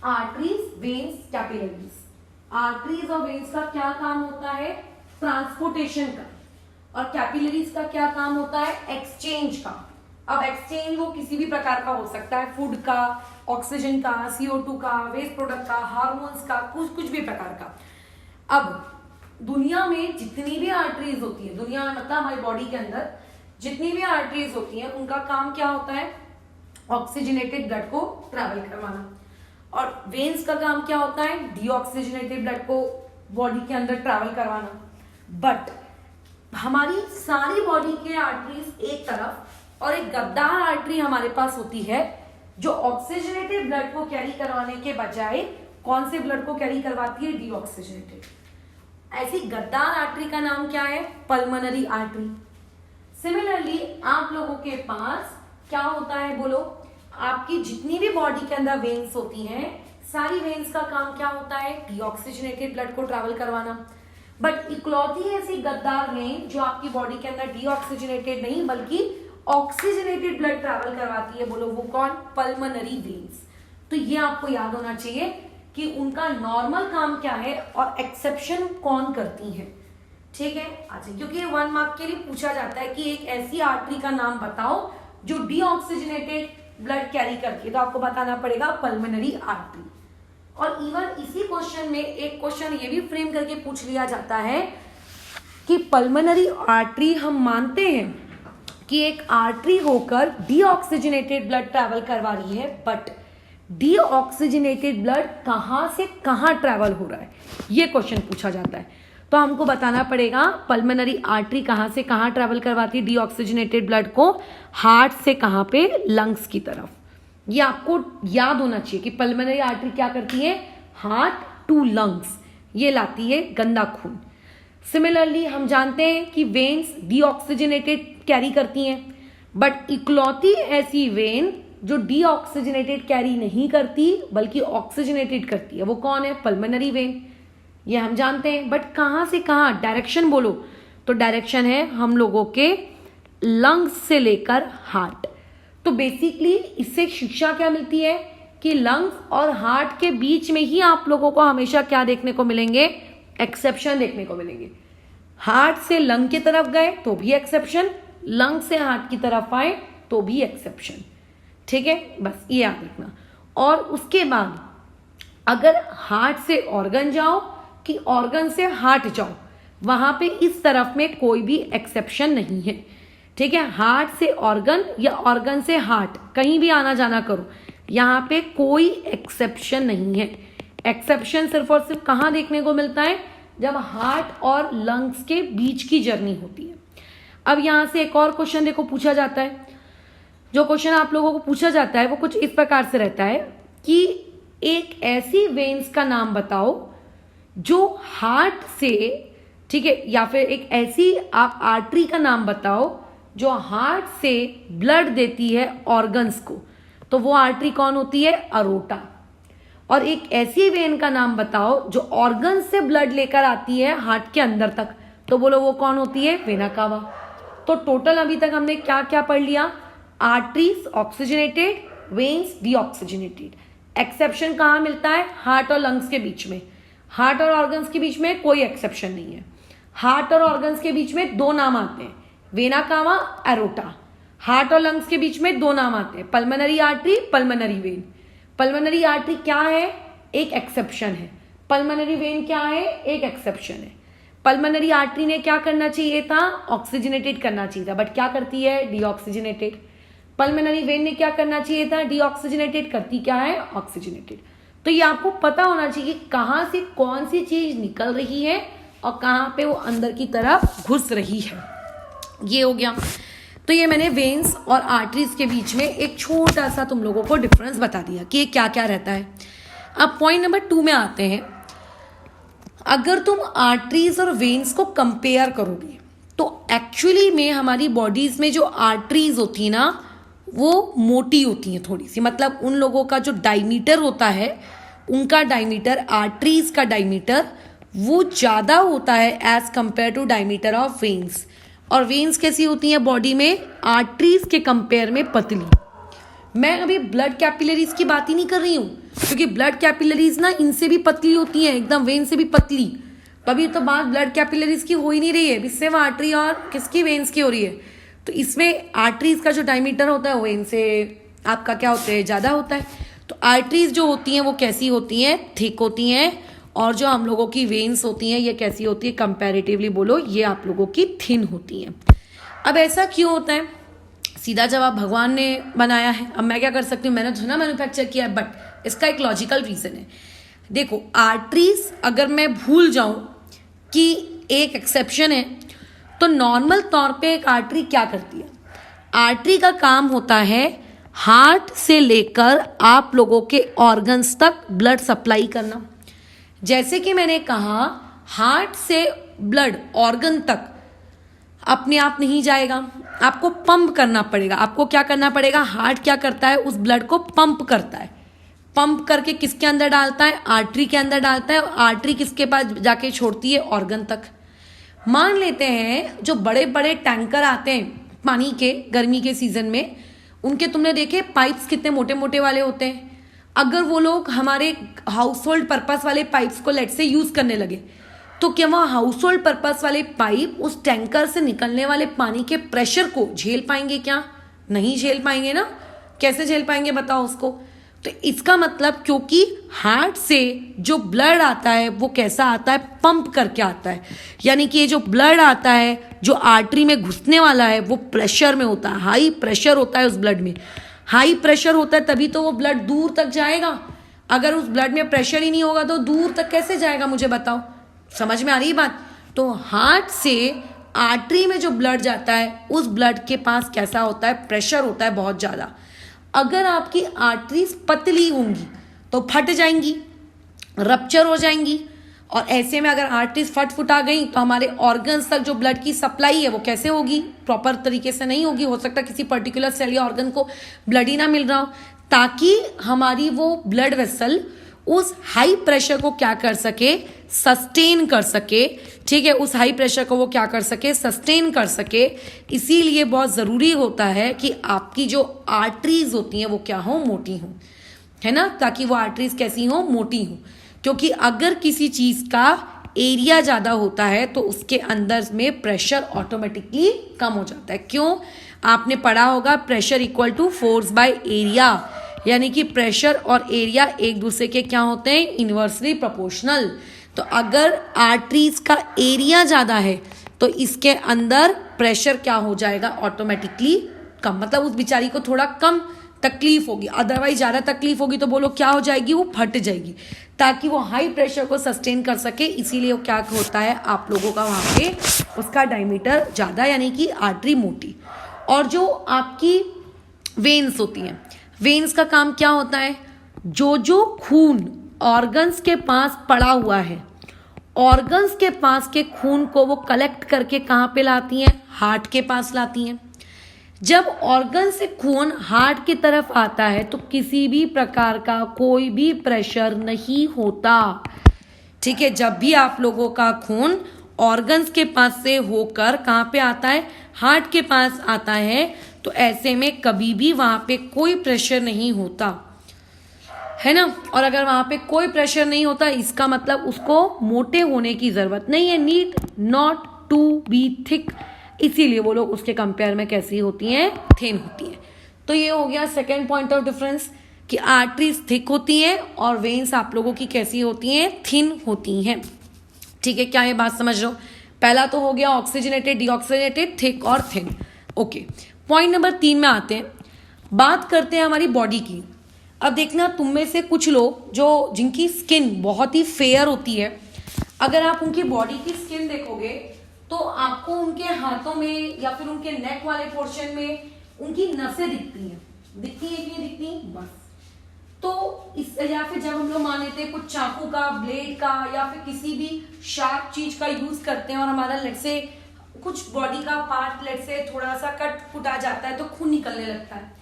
आर्टरीज, वेन्स, कैपिलरीज। आर्टरीज और वेन्स का क्या काम होता है, ट्रांसपोर्टेशन का, और कैपिलरीज का क्या काम होता है, एक्सचेंज का। अब एक्सचेंज वो किसी भी प्रकार का हो सकता है, फूड का, ऑक्सीजन का, CO2 का, वेस्ट प्रोडक्ट का, हार्मोन्स का, कुछ भी प्रकार का। अब दुनिया में जितनी भी आर्टरीज होती है, दुनिया में मतलब हमारी बॉडी के अंदर जितनी भी आर्टरीज होती हैं, उनका काम क्या होता है, ऑक्सीजनेटेड ब्लड को ट्रैवल करवाना। और वेन्स का काम क्या होता है, डीऑक्सीजनेटेड ब्लड को बॉडी के अंदर ट्रैवल करवाना। बट हमारी सारी बॉडी के आर्टरीज एक तरफ और एक गद्दार आर्टरी हमारे पास होती है जो ऑक्सीजनेटेड ब्लड को कैरी करवाने के बजाय कौन से ब्लड को कैरी करवाती है, डीऑक्सीजनेटेड। ऐसी गद्दार आर्टरी का नाम क्या है, पल्मोनरी आर्टरी। सिमिलरली आप लोगों के पास क्या होता है, बोलो, आपकी जितनी भी बॉडी के अंदर वेन्स होती हैं, सारी वेन्स का काम क्या होता है, डीऑक्सीजनेटेड ब्लड को ट्रैवल करवाना। बट इकलौती ऐसी गद्दार वेन जो आपकी बॉडी के अंदर डीऑक्सीजनेटेड नहीं बल्कि ऑक्सीजनेटेड ब्लड ट्रैवल करवाती है, बोलो वो कौन, पल्मोनरी वेन्स। तो ये आपको याद होना चाहिए कि उनका नॉर्मल काम क्या है और एक्सेप्शन कौन करती है। ठीक है, अच्छा, क्योंकि ये 1 मार्क के लिए पूछा जाता है कि एक ऐसी आर्टरी का नाम बताओ जो डीऑक्सीजनेटेड ब्लड कैरी करती है, तो आपको बताना पड़ेगा पल्मोनरी आर्टरी। और इवन इसी क्वेश्चन में एक क्वेश्चन ये भी फ्रेम करके पूछ लिया जाता है कि पल्मोनरी आर्टरी हम मानते हैं कि एक आर्टरी होकर डीऑक्सीजनेटेड ब्लड ट्रैवल करवा रही है, बट डीऑक्सीजनेटेड ब्लड कहां से कहां ट्रैवल हो रहा है, ये क्वेश्चन पूछा जाता है। तो हमको बताना पड़ेगा पल्मोनरी आर्टरी कहां से कहां ट्रैवल करवाती है डीऑक्सीजनेटेड ब्लड को, हार्ट से कहां पे, लंग्स की तरफ। ये आपको याद होना चाहिए कि पल्मोनरी आर्टरी क्या करती है, हार्ट टू लंग्स, ये लाती है गंदा खून। सिमिलरली हम जानते हैं कि वेन्स डीऑक्सीजनेटेड कैरी करती हैं, बट इकलौती ऐसी वेन जो डीऑक्सीजनेटेड कैरी नहीं करती बल्कि ऑक्सीजनेटेड करती है, वो कौन है, पल्मोनरी वेन, ये हम जानते हैं। बट कहां से कहां, डायरेक्शन बोलो, तो डायरेक्शन है हम लोगों के लंग्स से लेकर हार्ट। तो बेसिकली इससे शिक्षा क्या मिलती है कि लंग्स और हार्ट के बीच में ही आप लोगों को हमेशा क्या देखने को मिलेंगे, एक्सेप्शन देखने को मिलेंगे। हार्ट से लंग की तरफ गए तो भी एक्सेप्शन, लंग से हार्ट की तरफ आए तो भी एक्सेप्शन। ठीक है, बस ये याद रखना। और उसके बाद अगर हार्ट से ऑर्गन जाओ कि ऑर्गन से हार्ट जाओ, वहां पे इस तरफ में कोई भी एक्सेप्शन नहीं है। ठीक है, हार्ट से ऑर्गन या ऑर्गन से हार्ट कहीं भी आना जाना करो, यहां पे कोई एक्सेप्शन नहीं है। एक्सेप्शन सिर्फ और सिर्फ कहां देखने को मिलता है, जब हार्ट और लंग्स के बीच की जर्नी होती है। अब यहां से एक और क्वेश्चन देखो पूछा जाता है। जो क्वेश्चन आप लोगों को पूछा जाता है वो कुछ इस प्रकार से रहता है कि एक ऐसी वेन्स का नाम बताओ जो हार्ट से, ठीक है, या फिर एक ऐसी आप आर्टरी का नाम बताओ जो हार्ट से ब्लड देती है ऑर्गन्स को, तो वो आर्टरी कौन होती है, अरोटा। और एक ऐसी वेन का नाम बताओ जो ऑर्गन से ब्लड लेकर आती है हार्ट के अंदर तक, तो बोलो वो कौन होती है, वेना कावा। तो टोटल अभी तक हमने क्या क्या पढ़ लिया, arteries oxygenated, veins deoxygenated. Exception कहां मिलता है, हार्ट और लंग्स के बीच में। हार्ट और ऑर्गन्स के बीच में कोई एक्सेप्शन नहीं है। हार्ट और ऑर्गन्स के बीच में दो नाम आते हैं, वेना कावा, एरोटा। हार्ट और लंग्स के बीच में दो नाम आते हैं, pulmonary artery, pulmonary vein. Pulmonary artery क्या है, एक एक्सेप्शन है। पल्मोनरी वेन क्या है, एक एक्सेप्शन है। पल्मोनरी आर्टरी ने क्या करना चाहिए था, ऑक्सीजनेटेड करना चाहिए था, बट क्या करती है, डीऑक्सीजनेटेड। पल्मोनरी वेन ने क्या करना चाहिए था, डीऑक्सीजनेटेड, करती क्या है, ऑक्सीजनेटेड। तो ये आपको पता होना चाहिए कि कहां से कौन सी चीज निकल रही है और कहां पे वो अंदर की तरफ घुस रही है। ये हो गया। तो ये मैंने वेन्स और आर्टरीज के बीच में एक छोटा सा तुम लोगों को डिफरेंस बता दिया कि ये क्या क्या रहता है। अब पॉइंट नंबर 2 में आते हैं। अगर तुम आर्टरीज और वेन्स को कंपेयर करोगे तो एक्चुअली में हमारी बॉडीज में जो आर्टरीज होती है ना वो मोटी होती हैं थोड़ी सी, मतलब उन लोगों का जो डायमीटर होता है, उनका डायमीटर, आर्टरीज का डायमीटर वो ज़्यादा होता है as compare to diameter of veins. और वेन्स कैसी होती हैं बॉडी में, आर्टरीज के कंपेयर में पतली। मैं अभी ब्लड कैपिलरीज की बात ही नहीं कर रही हूँ, क्योंकि ब्लड कैपिलरीज ना इनसे भी पतली होती हैं, एकदम वेन से भी पतली। तो अभी तो बात ब्लड कैपिलरीज की हो ही नहीं रही है, अभी सिर्फ आर्टरी और किसकी, वेन्स की हो रही है। तो इसमें आर्टरीज का जो डायमीटर होता है वो इनसे आपका क्या होता है, ज़्यादा होता है। तो आर्टरीज जो होती हैं वो कैसी होती हैं, थिक होती हैं, और जो हम लोगों की वेन्स होती हैं ये कैसी होती है, कंपैरेटिवली बोलो ये आप लोगों की थिन होती हैं। अब ऐसा क्यों होता है, सीधा जवाब भगवान ने बनाया है। अब मैं क्या कर सकती हूँ, मैंने जो ना मैन्युफैक्चर किया है, बट इसका एक लॉजिकल रीजन है। देखो आर्टरीज अगर मैं भूल जाऊं कि एक एक्सेप्शन है, तो नॉर्मल तौर पे एक आर्टरी क्या करती है, आर्टरी का काम होता है हार्ट से लेकर आप लोगों के ऑर्गन्स तक ब्लड सप्लाई करना। जैसे कि मैंने कहा हार्ट से ब्लड ऑर्गन तक अपने आप नहीं जाएगा, आपको पंप करना पड़ेगा। आपको क्या करना पड़ेगा, हार्ट क्या करता है, उस ब्लड को पंप करता है। पंप करके किसके अंदर डालता है, आर्टरी के अंदर डालता है, और आर्टरी किसके पास जाके छोड़ती है, ऑर्गन तक। मान लेते हैं जो बड़े बड़े टैंकर आते हैं पानी के गर्मी के सीजन में, उनके तुमने देखे पाइप्स कितने मोटे मोटे वाले होते हैं। अगर वो लोग हमारे हाउस होल्ड पर्पस वाले पाइप्स को लेट से यूज करने लगे, तो क्या वह हाउस होल्ड पर्पस वाले पाइप उस टैंकर से निकलने वाले पानी के प्रेशर को झेल पाएंगे? क्या नहीं झेल पाएंगे ना। कैसे झेल पाएंगे बताओ उसको। तो इसका मतलब, क्योंकि हार्ट से जो ब्लड आता है वो कैसा आता है, पंप करके आता है, यानी कि ये जो ब्लड आता है जो आर्टरी में घुसने वाला है वो प्रेशर में होता है, हाई प्रेशर होता है उस ब्लड में। हाई प्रेशर होता है तभी तो वो ब्लड दूर तक जाएगा। अगर उस ब्लड में प्रेशर ही नहीं होगा तो दूर तक कैसे जाएगा, मुझे बताओ। समझ में आ रही बात। तो हार्ट से आर्टरी में जो ब्लड जाता है उस ब्लड के पास कैसा होता है, प्रेशर होता है बहुत ज़्यादा। अगर आपकी आर्टरीज पतली होंगी तो फट जाएंगी, रप्चर हो जाएंगी, और ऐसे में अगर आर्टरीज फुटा गई तो हमारे ऑर्गन्स तक जो ब्लड की सप्लाई है वो कैसे होगी, प्रॉपर तरीके से नहीं होगी। हो सकता है किसी पर्टिकुलर सेल या ऑर्गन को ब्लड ही ना मिल रहा हो, ताकि हमारी वो ब्लड वेसल उस हाई प्रेशर को क्या कर सके, सस्टेन कर सके। ठीक है, उस हाई प्रेशर को वो क्या कर सके, सस्टेन कर सके। इसीलिए बहुत ज़रूरी होता है कि आपकी जो आर्टरीज होती हैं वो क्या हो, मोटी हो, है ना, ताकि वो आर्टरीज कैसी हो, मोटी हो। क्योंकि अगर किसी चीज़ का एरिया ज़्यादा होता है तो उसके अंदर में प्रेशर ऑटोमेटिकली कम हो जाता है। क्यों, आपने पढ़ा होगा pressure equal to force by area, यानी कि प्रेशर और एरिया एक दूसरे के क्या होते हैं, इन्वर्सली प्रोपोर्शनल। तो अगर आर्टरीज का एरिया ज़्यादा है तो इसके अंदर प्रेशर क्या हो जाएगा, ऑटोमेटिकली कम। मतलब उस बेचारी को थोड़ा कम तकलीफ होगी, अदरवाइज ज़्यादा तकलीफ होगी तो बोलो क्या हो जाएगी, वो फट जाएगी, ताकि वो हाई प्रेशर को सस्टेन कर सके। इसीलिए वो क्या होता है, आप लोगों का वहाँ पे उसका डायमीटर ज़्यादा, यानी कि आर्टरी मोटी। और जो आपकी वेन्स होती हैं, वेन्स का काम क्या होता है, जो खून ऑर्गन्स के पास पड़ा हुआ है, ऑर्गन्स के पास के खून को वो कलेक्ट करके कहाँ पे लाती हैं, हार्ट के पास लाती हैं। जब ऑर्गन से खून हार्ट की तरफ आता है तो किसी भी प्रकार का कोई भी प्रेशर नहीं होता। ठीक है, जब भी आप लोगों का खून ऑर्गन्स के पास से होकर कहाँ पे आता है, हार्ट के पास आता है, तो ऐसे में कभी भी वहाँ पे कोई प्रेशर नहीं होता, है ना। और अगर वहाँ पे कोई प्रेशर नहीं होता, इसका मतलब उसको मोटे होने की ज़रूरत नहीं है, need not to be thick. इसीलिए वो लोग उसके कंपेयर में कैसी होती हैं, थिन होती हैं। तो ये हो गया सेकेंड पॉइंट ऑफ डिफरेंस कि आर्टरीज थिक होती हैं और वेन्स आप लोगों की कैसी होती हैं, थिन होती हैं। ठीक है, क्या ये बात समझ रहे हो। पहला तो हो गया ऑक्सीजनेटेड, डीऑक्सीजनेटेड, थिक और थिन। ओके, पॉइंट नंबर 3 में आते हैं, बात करते हैं हमारी बॉडी की। अब देखना, तुम में से कुछ लोग जो जिनकी स्किन बहुत ही फेयर होती है, अगर आप उनकी बॉडी की स्किन देखोगे तो आपको उनके हाथों में या फिर उनके नेक वाले पोर्शन में उनकी नसें दिखती हैं कि नहीं दिखती, बस। तो इस, या फिर जब हम लोग मान लेते हैं कुछ चाकू का, ब्लेड का या फिर किसी भी शार्प चीज का यूज करते हैं और हमारा लेट से कुछ बॉडी का पार्ट लेट से थोड़ा सा कट फुटा जाता है तो खून निकलने लगता है।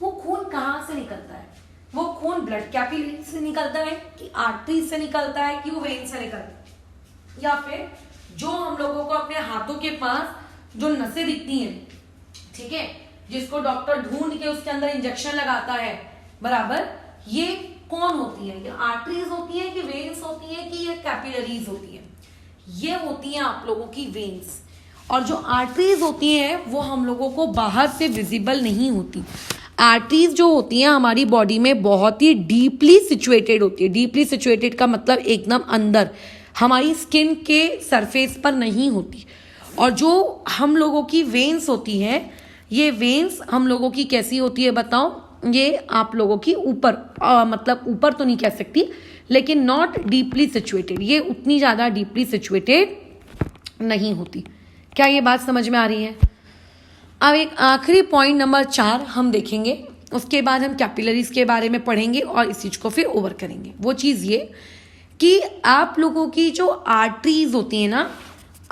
वो खून कहाँ से निकलता है, वो खून ब्लड कैपिलरी से निकलता है कि आर्टरी से निकलता है कि वो वेन से निकलता है, या फिर जो हम लोगों को अपने हाथों के पास जो नसें दिखती हैं, ठीक है, जिसको डॉक्टर ढूंढ के उसके अंदर इंजेक्शन लगाता है, बराबर, ये कौन होती है, ये आर्टरीज होती है कि वेन्स होती है कि ये कैपिलरीज होती है, ये होती हैं आप लोगों की वेन्स। और जो आर्टरीज होती हैं वो हम लोगों को बाहर से विजिबल नहीं होती। आर्टरीज जो होती हैं हमारी बॉडी में बहुत ही डीपली सिचुएटेड होती है। डीपली सिचुएटेड का मतलब एकदम अंदर, हमारी स्किन के सरफेस पर नहीं होती। और जो हम लोगों की वेन्स होती हैं, ये वेन्स हम लोगों की कैसी होती है बताओ, ये आप लोगों की ऊपर, मतलब ऊपर तो नहीं कह सकती, लेकिन नॉट डीपली सिचुएटेड, ये उतनी ज़्यादा डीपली सिचुएटेड नहीं होती। क्या ये बात समझ में आ रही है। अब एक आखिरी पॉइंट नंबर 4 हम देखेंगे, उसके बाद हम कैपिलरीज के बारे में पढ़ेंगे और इस चीज़ को फिर ओवर करेंगे। वो चीज़ ये कि आप लोगों की जो आर्टरीज होती हैं ना,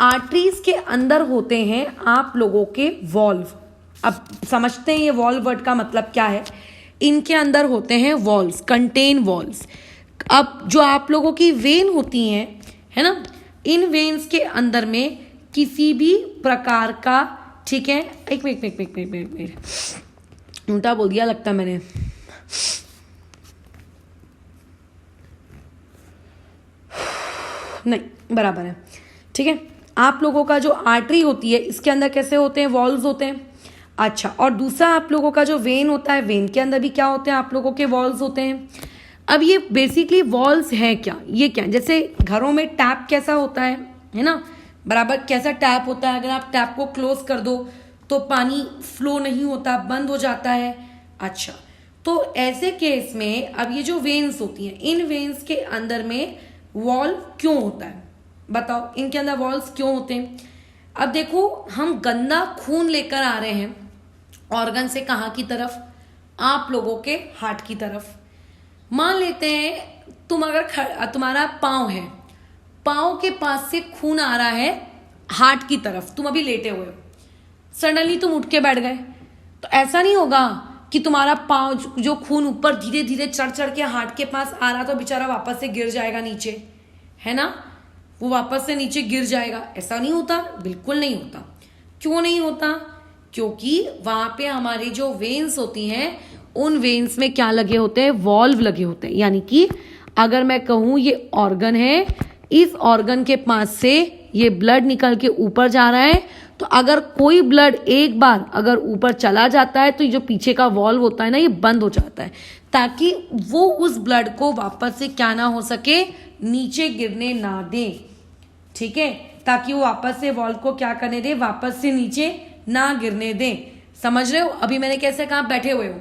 आर्टरीज के अंदर होते हैं आप लोगों के वॉल्व। अब समझते हैं ये वॉल्व वर्ड का मतलब क्या है। इनके अंदर होते हैं वॉल्व्स, कंटेन वॉल्व्स। अब जो आप लोगों की वेन होती हैं, है ना, इन वेन्स के अंदर में किसी भी प्रकार का, ठीक है, एक मिनट उल्टा बोल दिया लगता है मैंने। नहीं, बराबर है। ठीक है, आप लोगों का जो आर्टरी होती है इसके अंदर कैसे होते हैं, वॉल्स होते हैं। अच्छा, और दूसरा आप लोगों का जो वेन होता है, वेन के अंदर भी क्या होते हैं, आप लोगों के वॉल्स होते हैं। अब ये बेसिकली वॉल्स हैं क्या, ये क्या, जैसे घरों में टैप कैसा होता है ना, बराबर कैसा टैप होता है, अगर आप टैप को क्लोज कर दो तो पानी फ्लो नहीं होता, बंद हो जाता है। अच्छा, तो ऐसे केस में अब ये जो वेन्स होती हैं, इन वेन्स के अंदर में वॉल्व क्यों होता है, बताओ, इनके अंदर वॉल्व्स क्यों होते हैं। अब देखो, हम गंदा खून लेकर आ रहे हैं ऑर्गन से, कहाँ की तरफ, आप लोगों के हार्ट की तरफ। मान लेते हैं तुम्हारा पाँव है, पाँव के पास से खून आ रहा है हार्ट की तरफ, तुम अभी लेटे हुए हो, सडनली तुम उठ के बैठ गए, तो ऐसा नहीं होगा कि तुम्हारा पाँव जो खून ऊपर धीरे धीरे चढ़ चढ़ के हार्ट के पास आ रहा तो बेचारा वापस से गिर जाएगा नीचे, है ना, वो वापस से नीचे गिर जाएगा, ऐसा नहीं होता, बिल्कुल नहीं होता। क्यों नहीं होता, क्योंकि वहां पे हमारी जो वेन्स होती हैं, उन वेन्स में क्या लगे होते हैं, वॉल्व लगे होते हैं। यानी कि अगर मैं कहूं ये ऑर्गन है, इस ऑर्गन के पास से ये ब्लड निकल के ऊपर जा रहा है, तो अगर कोई ब्लड एक बार अगर ऊपर चला जाता है तो ये जो पीछे का वॉल्व होता है ना, ये बंद हो जाता है, ताकि वो उस ब्लड को वापस से क्या ना हो सके, नीचे गिरने ना दे। ठीक है, ताकि वो वापस से वॉल्व को क्या करने दे, वापस से नीचे ना गिरने दे। समझ रहे हो, अभी मैंने कैसे कहा, बैठे हुए हो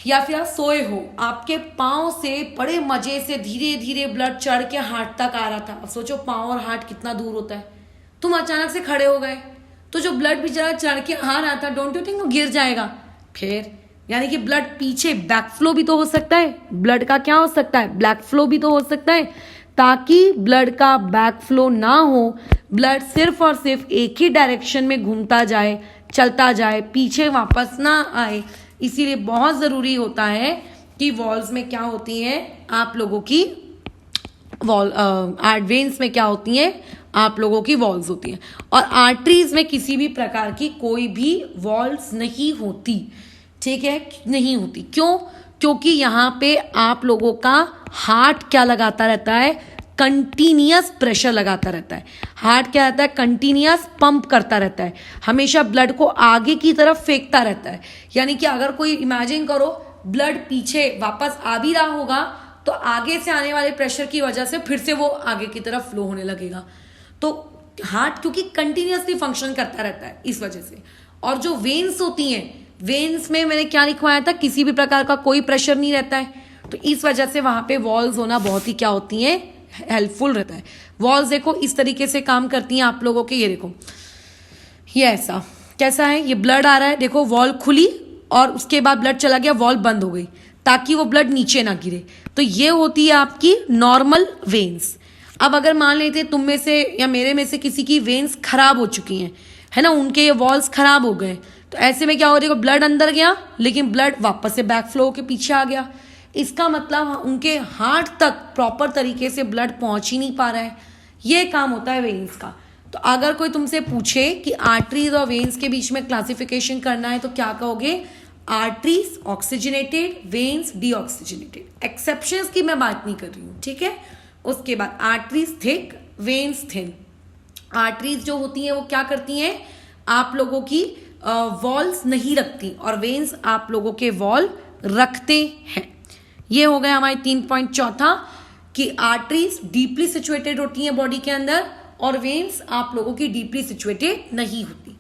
या फिर आप सोए हो, आपके पाँव से बड़े मजे से धीरे धीरे ब्लड चढ़ के हार्ट तक आ रहा था। अब सोचो पाँव और हार्ट कितना दूर होता है, तुम अचानक से खड़े हो गए तो जो ब्लड बेचारा चढ़ के आ रहा था, डोंट यू थिंक वो गिर जाएगा फिर, यानी कि ब्लड पीछे बैक फ्लो भी तो हो सकता है, ब्लड का क्या हो सकता है, ब्लैक फ्लो भी तो हो सकता है। ताकि ब्लड का बैक फ्लो ना हो, ब्लड सिर्फ और सिर्फ एक ही डायरेक्शन में घूमता जाए, चलता जाए, पीछे वापस ना आए, इसीलिए बहुत ज़रूरी होता है कि वॉल्व्स में क्या होती हैं, आप लोगों की वेन्स में क्या होती हैं, आप लोगों की वॉल्व्स होती हैं, और आर्टरीज में किसी भी प्रकार की कोई भी वॉल्व्स नहीं होती। ठीक है, नहीं होती। क्यों, क्योंकि यहाँ पे आप लोगों का हार्ट क्या लगाता रहता है, कंटिन्यूअस प्रेशर लगाता रहता है। हार्ट क्या रहता है, कंटिन्यूअस पंप करता रहता है, हमेशा ब्लड को आगे की तरफ फेंकता रहता है। यानी कि अगर कोई इमेजिन करो ब्लड पीछे वापस आ भी रहा होगा तो आगे से आने वाले प्रेशर की वजह से फिर से वो आगे की तरफ फ्लो होने लगेगा। तो हार्ट क्योंकि कंटिन्यूअसली फंक्शन करता रहता है इस वजह से। और जो वेन्स होती हैं, वेन्स में मैंने क्या लिखवाया था, किसी भी प्रकार का कोई प्रेशर नहीं रहता है, तो इस वजह से वहां पे वॉल्स होना बहुत ही क्या होती हैं, हेल्पफुल रहता है। वॉल्स देखो इस तरीके से काम करती हैं आप लोगों के, ये देखो ये ऐसा कैसा है, ये ब्लड आ रहा है, देखो वॉल खुली और उसके बाद ब्लड चला गया, वॉल बंद हो गई ताकि वो ब्लड नीचे ना गिरे। तो ये होती है आपकी नॉर्मल वेन्स। अब अगर मान लेते तुम में से या मेरे में से किसी की वेन्स खराब हो चुकी हैं, है ना, उनके ये वॉल्स खराब हो गए, तो ऐसे में क्या हो रहा है, ब्लड अंदर गया लेकिन ब्लड वापस से बैक फ्लो के पीछे आ गया। इसका मतलब उनके हार्ट तक प्रॉपर तरीके से ब्लड पहुंच ही नहीं पा रहा है। ये काम होता है वेन्स का। तो अगर कोई तुमसे पूछे कि आर्टरीज और वेन्स के बीच में क्लासिफिकेशन करना है तो क्या कहोगे, arteries oxygenated, veins deoxygenated. Exceptions की मैं बात नहीं कर रही हूँ, ठीक है। उसके बाद arteries thick, veins thin. Arteries जो होती हैं वो क्या करती हैं, आप लोगों की वॉल्स नहीं रखती, और वेन्स आप लोगों के वॉल रखते हैं। ये हो गया हमारे 3 पॉइंट चौथा कि आर्टरीज डीपली सिचुएटेड होती हैं बॉडी के अंदर और वेन्स आप लोगों की डीपली सिचुएटेड नहीं होती।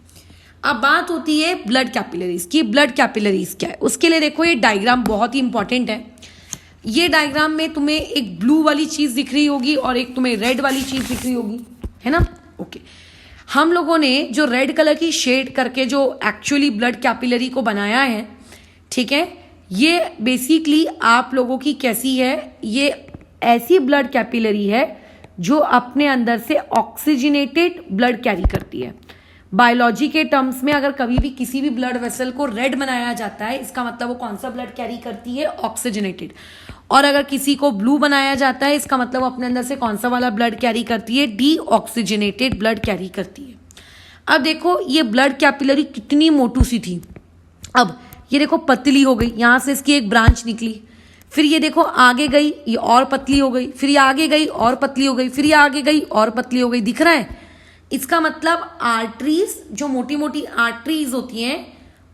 अब बात होती है ब्लड कैपिलरीज की। ब्लड कैपिलरीज क्या है, उसके लिए देखो ये डायग्राम बहुत ही इंपॉर्टेंट है। ये डायग्राम में तुम्हें एक ब्लू वाली चीज दिख रही होगी और एक तुम्हें रेड वाली चीज दिख रही होगी, है ना। ओके, हम लोगों ने जो रेड कलर की शेड करके जो एक्चुअली ब्लड कैपिलरी को बनाया है, ठीक है, ये बेसिकली आप लोगों की कैसी है, ये ऐसी ब्लड कैपिलरी है जो अपने अंदर से ऑक्सीजनेटेड ब्लड कैरी करती है। बायोलॉजी के टर्म्स में अगर कभी भी किसी भी ब्लड वेसल को रेड बनाया जाता है, इसका मतलब वो कौन सा ब्लड कैरी करती है, ऑक्सीजनेटेड। और अगर किसी को ब्लू बनाया जाता है, इसका मतलब वो अपने अंदर से कौन सा वाला ब्लड कैरी करती है, डीऑक्सीजनेटेड ब्लड कैरी करती है। अब देखो ये ब्लड कैपिलरी कितनी मोटू सी थी, अब ये देखो पतली हो गई, यहां से इसकी एक ब्रांच निकली, फिर ये देखो आगे गई, ये और पतली हो गई, फिर ये आगे गई और पतली हो गई, फिर ये आगे गई और पतली हो गई। दिख रहा है? इसका मतलब आर्टरीज, जो मोटी मोटी आर्टरीज होती हैं,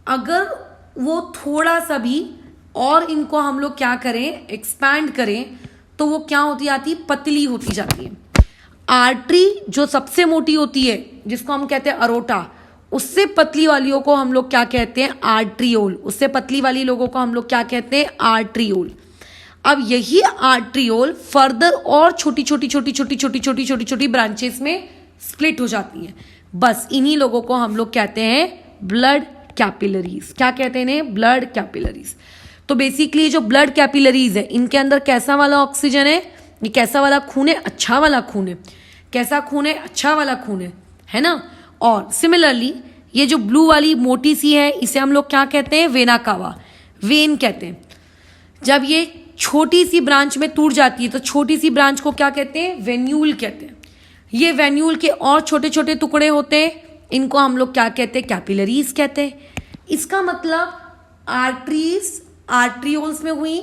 अगर वो थोड़ा सा भी और इनको हम लोग क्या करें, एक्सपैंड करें, तो वो क्या होती जाती है, पतली होती जाती है। आर्टरी जो सबसे मोटी होती है, जिसको हम कहते हैं अरोटा, उससे पतली वालियों को हम लोग क्या कहते हैं, आर्ट्रियोल। उससे पतली वाली लोगों को हम लोग क्या कहते हैं, आर्ट्रियोल। अब यही आर्ट्रियोल फर्दर और छोटी छोटी छोटी छोटी छोटी छोटी छोटी छोटी ब्रांचेस में स्प्लिट हो जाती है। बस इन्हीं लोगों को हम लोग कहते हैं ब्लड कैपिलरीज। क्या कहते हैं इन्हें, ब्लड कैपिलरीज। तो बेसिकली जो ब्लड कैपिलरीज है, इनके अंदर कैसा वाला ऑक्सीजन है, ये कैसा वाला खून है, अच्छा वाला खून है। कैसा खून है, अच्छा वाला खून है ना। और सिमिलरली ये जो ब्लू वाली मोटी सी है, इसे हम लोग क्या कहते हैं, वेना कावा, वेन कहते हैं। जब ये छोटी सी ब्रांच में टूट जाती है तो छोटी सी ब्रांच को क्या कहते हैं, वेन्यूल कहते हैं। ये वेन्यूल के और छोटे छोटे टुकड़े होते हैं, इनको हम लोग क्या कहते हैं, कैपिलरीज कहते हैं। इसका मतलब आर्टरीज आर्ट्रियोल्स में हुई,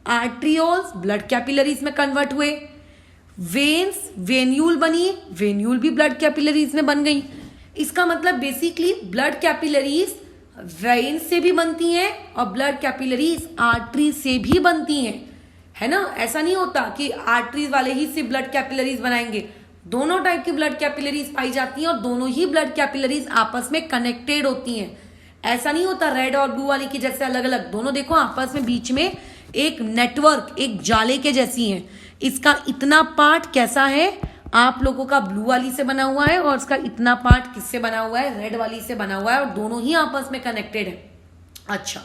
आर्ट्रियोल्स ब्लड कैपिलरीज में कन्वर्ट हुए, वेन्स वेन्यूल बनी, वेन्यूल भी ब्लड कैपिलरीज में बन गई। इसका मतलब बेसिकली ब्लड कैपिलरीज वेन से भी बनती हैं और ब्लड कैपिलरीज आर्टरी से भी बनती हैं, है ना। ऐसा नहीं होता कि आर्टरीज वाले ही सिर्फ ब्लड कैपिलरीज बनाएंगे, दोनों टाइप की ब्लड कैपिलरीज पाई जाती हैं और दोनों ही ब्लड कैपिलरीज आपस में कनेक्टेड होती हैं। ऐसा नहीं होता रेड और ब्लू वाली की जैसे अलग अलग, दोनों देखो आपस में बीच में एक नेटवर्क, एक जाले के जैसी हैं। इसका इतना पार्ट कैसा है, आप लोगों का ब्लू वाली से बना हुआ है और इसका इतना पार्ट किससे बना हुआ है, रेड वाली से बना हुआ है, और दोनों ही आपस में कनेक्टेड है। अच्छा,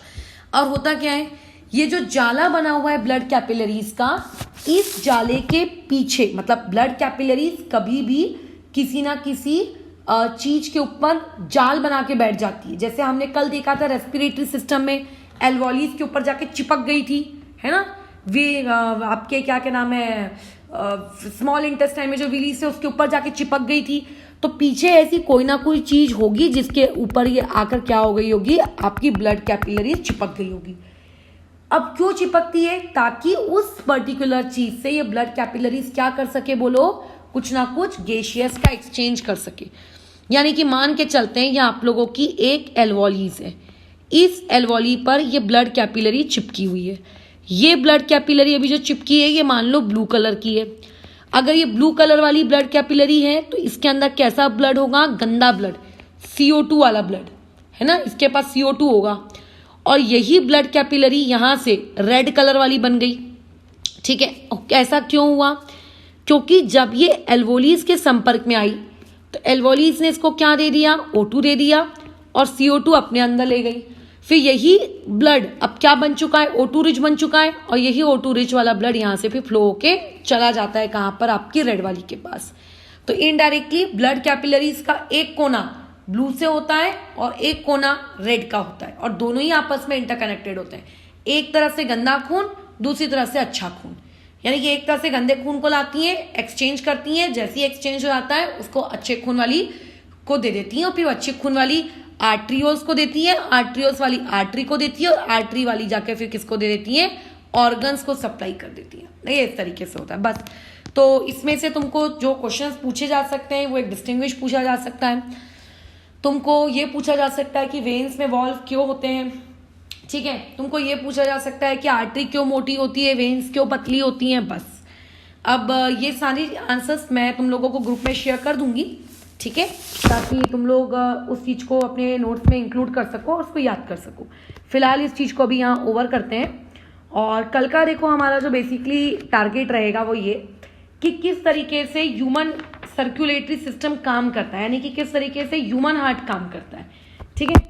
और होता क्या है, ये जो जाला बना हुआ है ब्लड कैपिलरीज का, इस जाले के पीछे, मतलब ब्लड कैपिलरीज कभी भी किसी ना किसी चीज के ऊपर जाल बना के बैठ जाती है। जैसे हमने कल देखा था रेस्पिरेटरी सिस्टम में एल्वोलीज के ऊपर जाके चिपक गई थी, है ना। वे आपके क्या क्या नाम है, स्मॉल इंटेस्टाइन में जो विलीज है उसके ऊपर जाके चिपक गई थी। तो पीछे ऐसी कोई ना कोई चीज होगी जिसके ऊपर ये आकर क्या हो गई होगी, आपकी ब्लड कैपिलरीज चिपक गई होगी। अब क्यों चिपकती है, ताकि उस पर्टिकुलर चीज से ये ब्लड कैपिलरीज क्या कर सके, बोलो, कुछ ना कुछ गैसियस का एक्सचेंज कर सके। यानी कि मान के चलते हैं ये आप लोगों की एक एल्वोलीज है, इस एल्वोली पर ये ब्लड कैपिलरी चिपकी हुई है। ये ब्लड कैपिलरी अभी जो चिपकी है ये मान लो ब्लू कलर की है। अगर ये ब्लू कलर वाली ब्लड कैपिलरी है तो इसके अंदर कैसा ब्लड होगा, गंदा ब्लड, CO2 वाला ब्लड, है ना। इसके पास CO2 होगा। और यही ब्लड कैपिलरी यहां से रेड कलर वाली बन गई, ठीक है। ऐसा क्यों हुआ, क्योंकि जब ये एल्वोलीज के संपर्क में आई तो एल्वोलीज ने इसको क्या दे दिया, O2 दे दिया और CO2 अपने अंदर ले गई। फिर यही ब्लड अब क्या बन चुका है, O2 रिच बन चुका है, और यही O2 रिच वाला ब्लड यहाँ से फिर फ्लो होके चला जाता है कहाँ पर, आपकी रेड वाली के पास। तो इनडायरेक्टली ब्लड कैपिलरीज का एक कोना ब्लू से होता है और एक कोना रेड का होता है, और दोनों ही आपस में इंटरकनेक्टेड होते हैं। एक तरफ से गंदा खून, दूसरी तरफ से अच्छा खून, यानी कि एक तरफ से गंदे खून को लाती हैं, एक्सचेंज करती हैं, जैसे ही एक्सचेंज हो जाता है उसको अच्छे खून वाली को दे देती हैं, और फिर अच्छे खून वाली आर्ट्रियोल्स को देती है, आर्ट्रियोल्स वाली आर्टरी को देती है, और आर्टरी वाली जाके फिर किसको दे देती है, ऑर्गन्स को सप्लाई कर देती है। ये इस तरीके से होता है बस। तो इसमें से तुमको जो क्वेश्चंस पूछे जा सकते हैं वो एक डिस्टिंग्विश पूछा जा सकता है, तुमको ये पूछा जा सकता है कि वेन्स में वॉल्व क्यों होते हैं, ठीक है। तुमको ये पूछा जा सकता है कि आर्टरी क्यों मोटी होती है, वेन्स क्यों पतली होती हैं, बस। अब ये सारी आंसर्स मैं तुम लोगों को ग्रुप में शेयर कर दूंगी, ठीक है, ताकि तुम लोग उस चीज़ को अपने नोट्स में इंक्लूड कर सको और उसको याद कर सको। फिलहाल इस चीज़ को अभी यहाँ ओवर करते हैं, और कल का देखो हमारा जो बेसिकली टारगेट रहेगा वो ये कि किस तरीके से ह्यूमन सर्कुलेटरी सिस्टम काम करता है, यानी कि किस तरीके से ह्यूमन हार्ट काम करता है, ठीक है।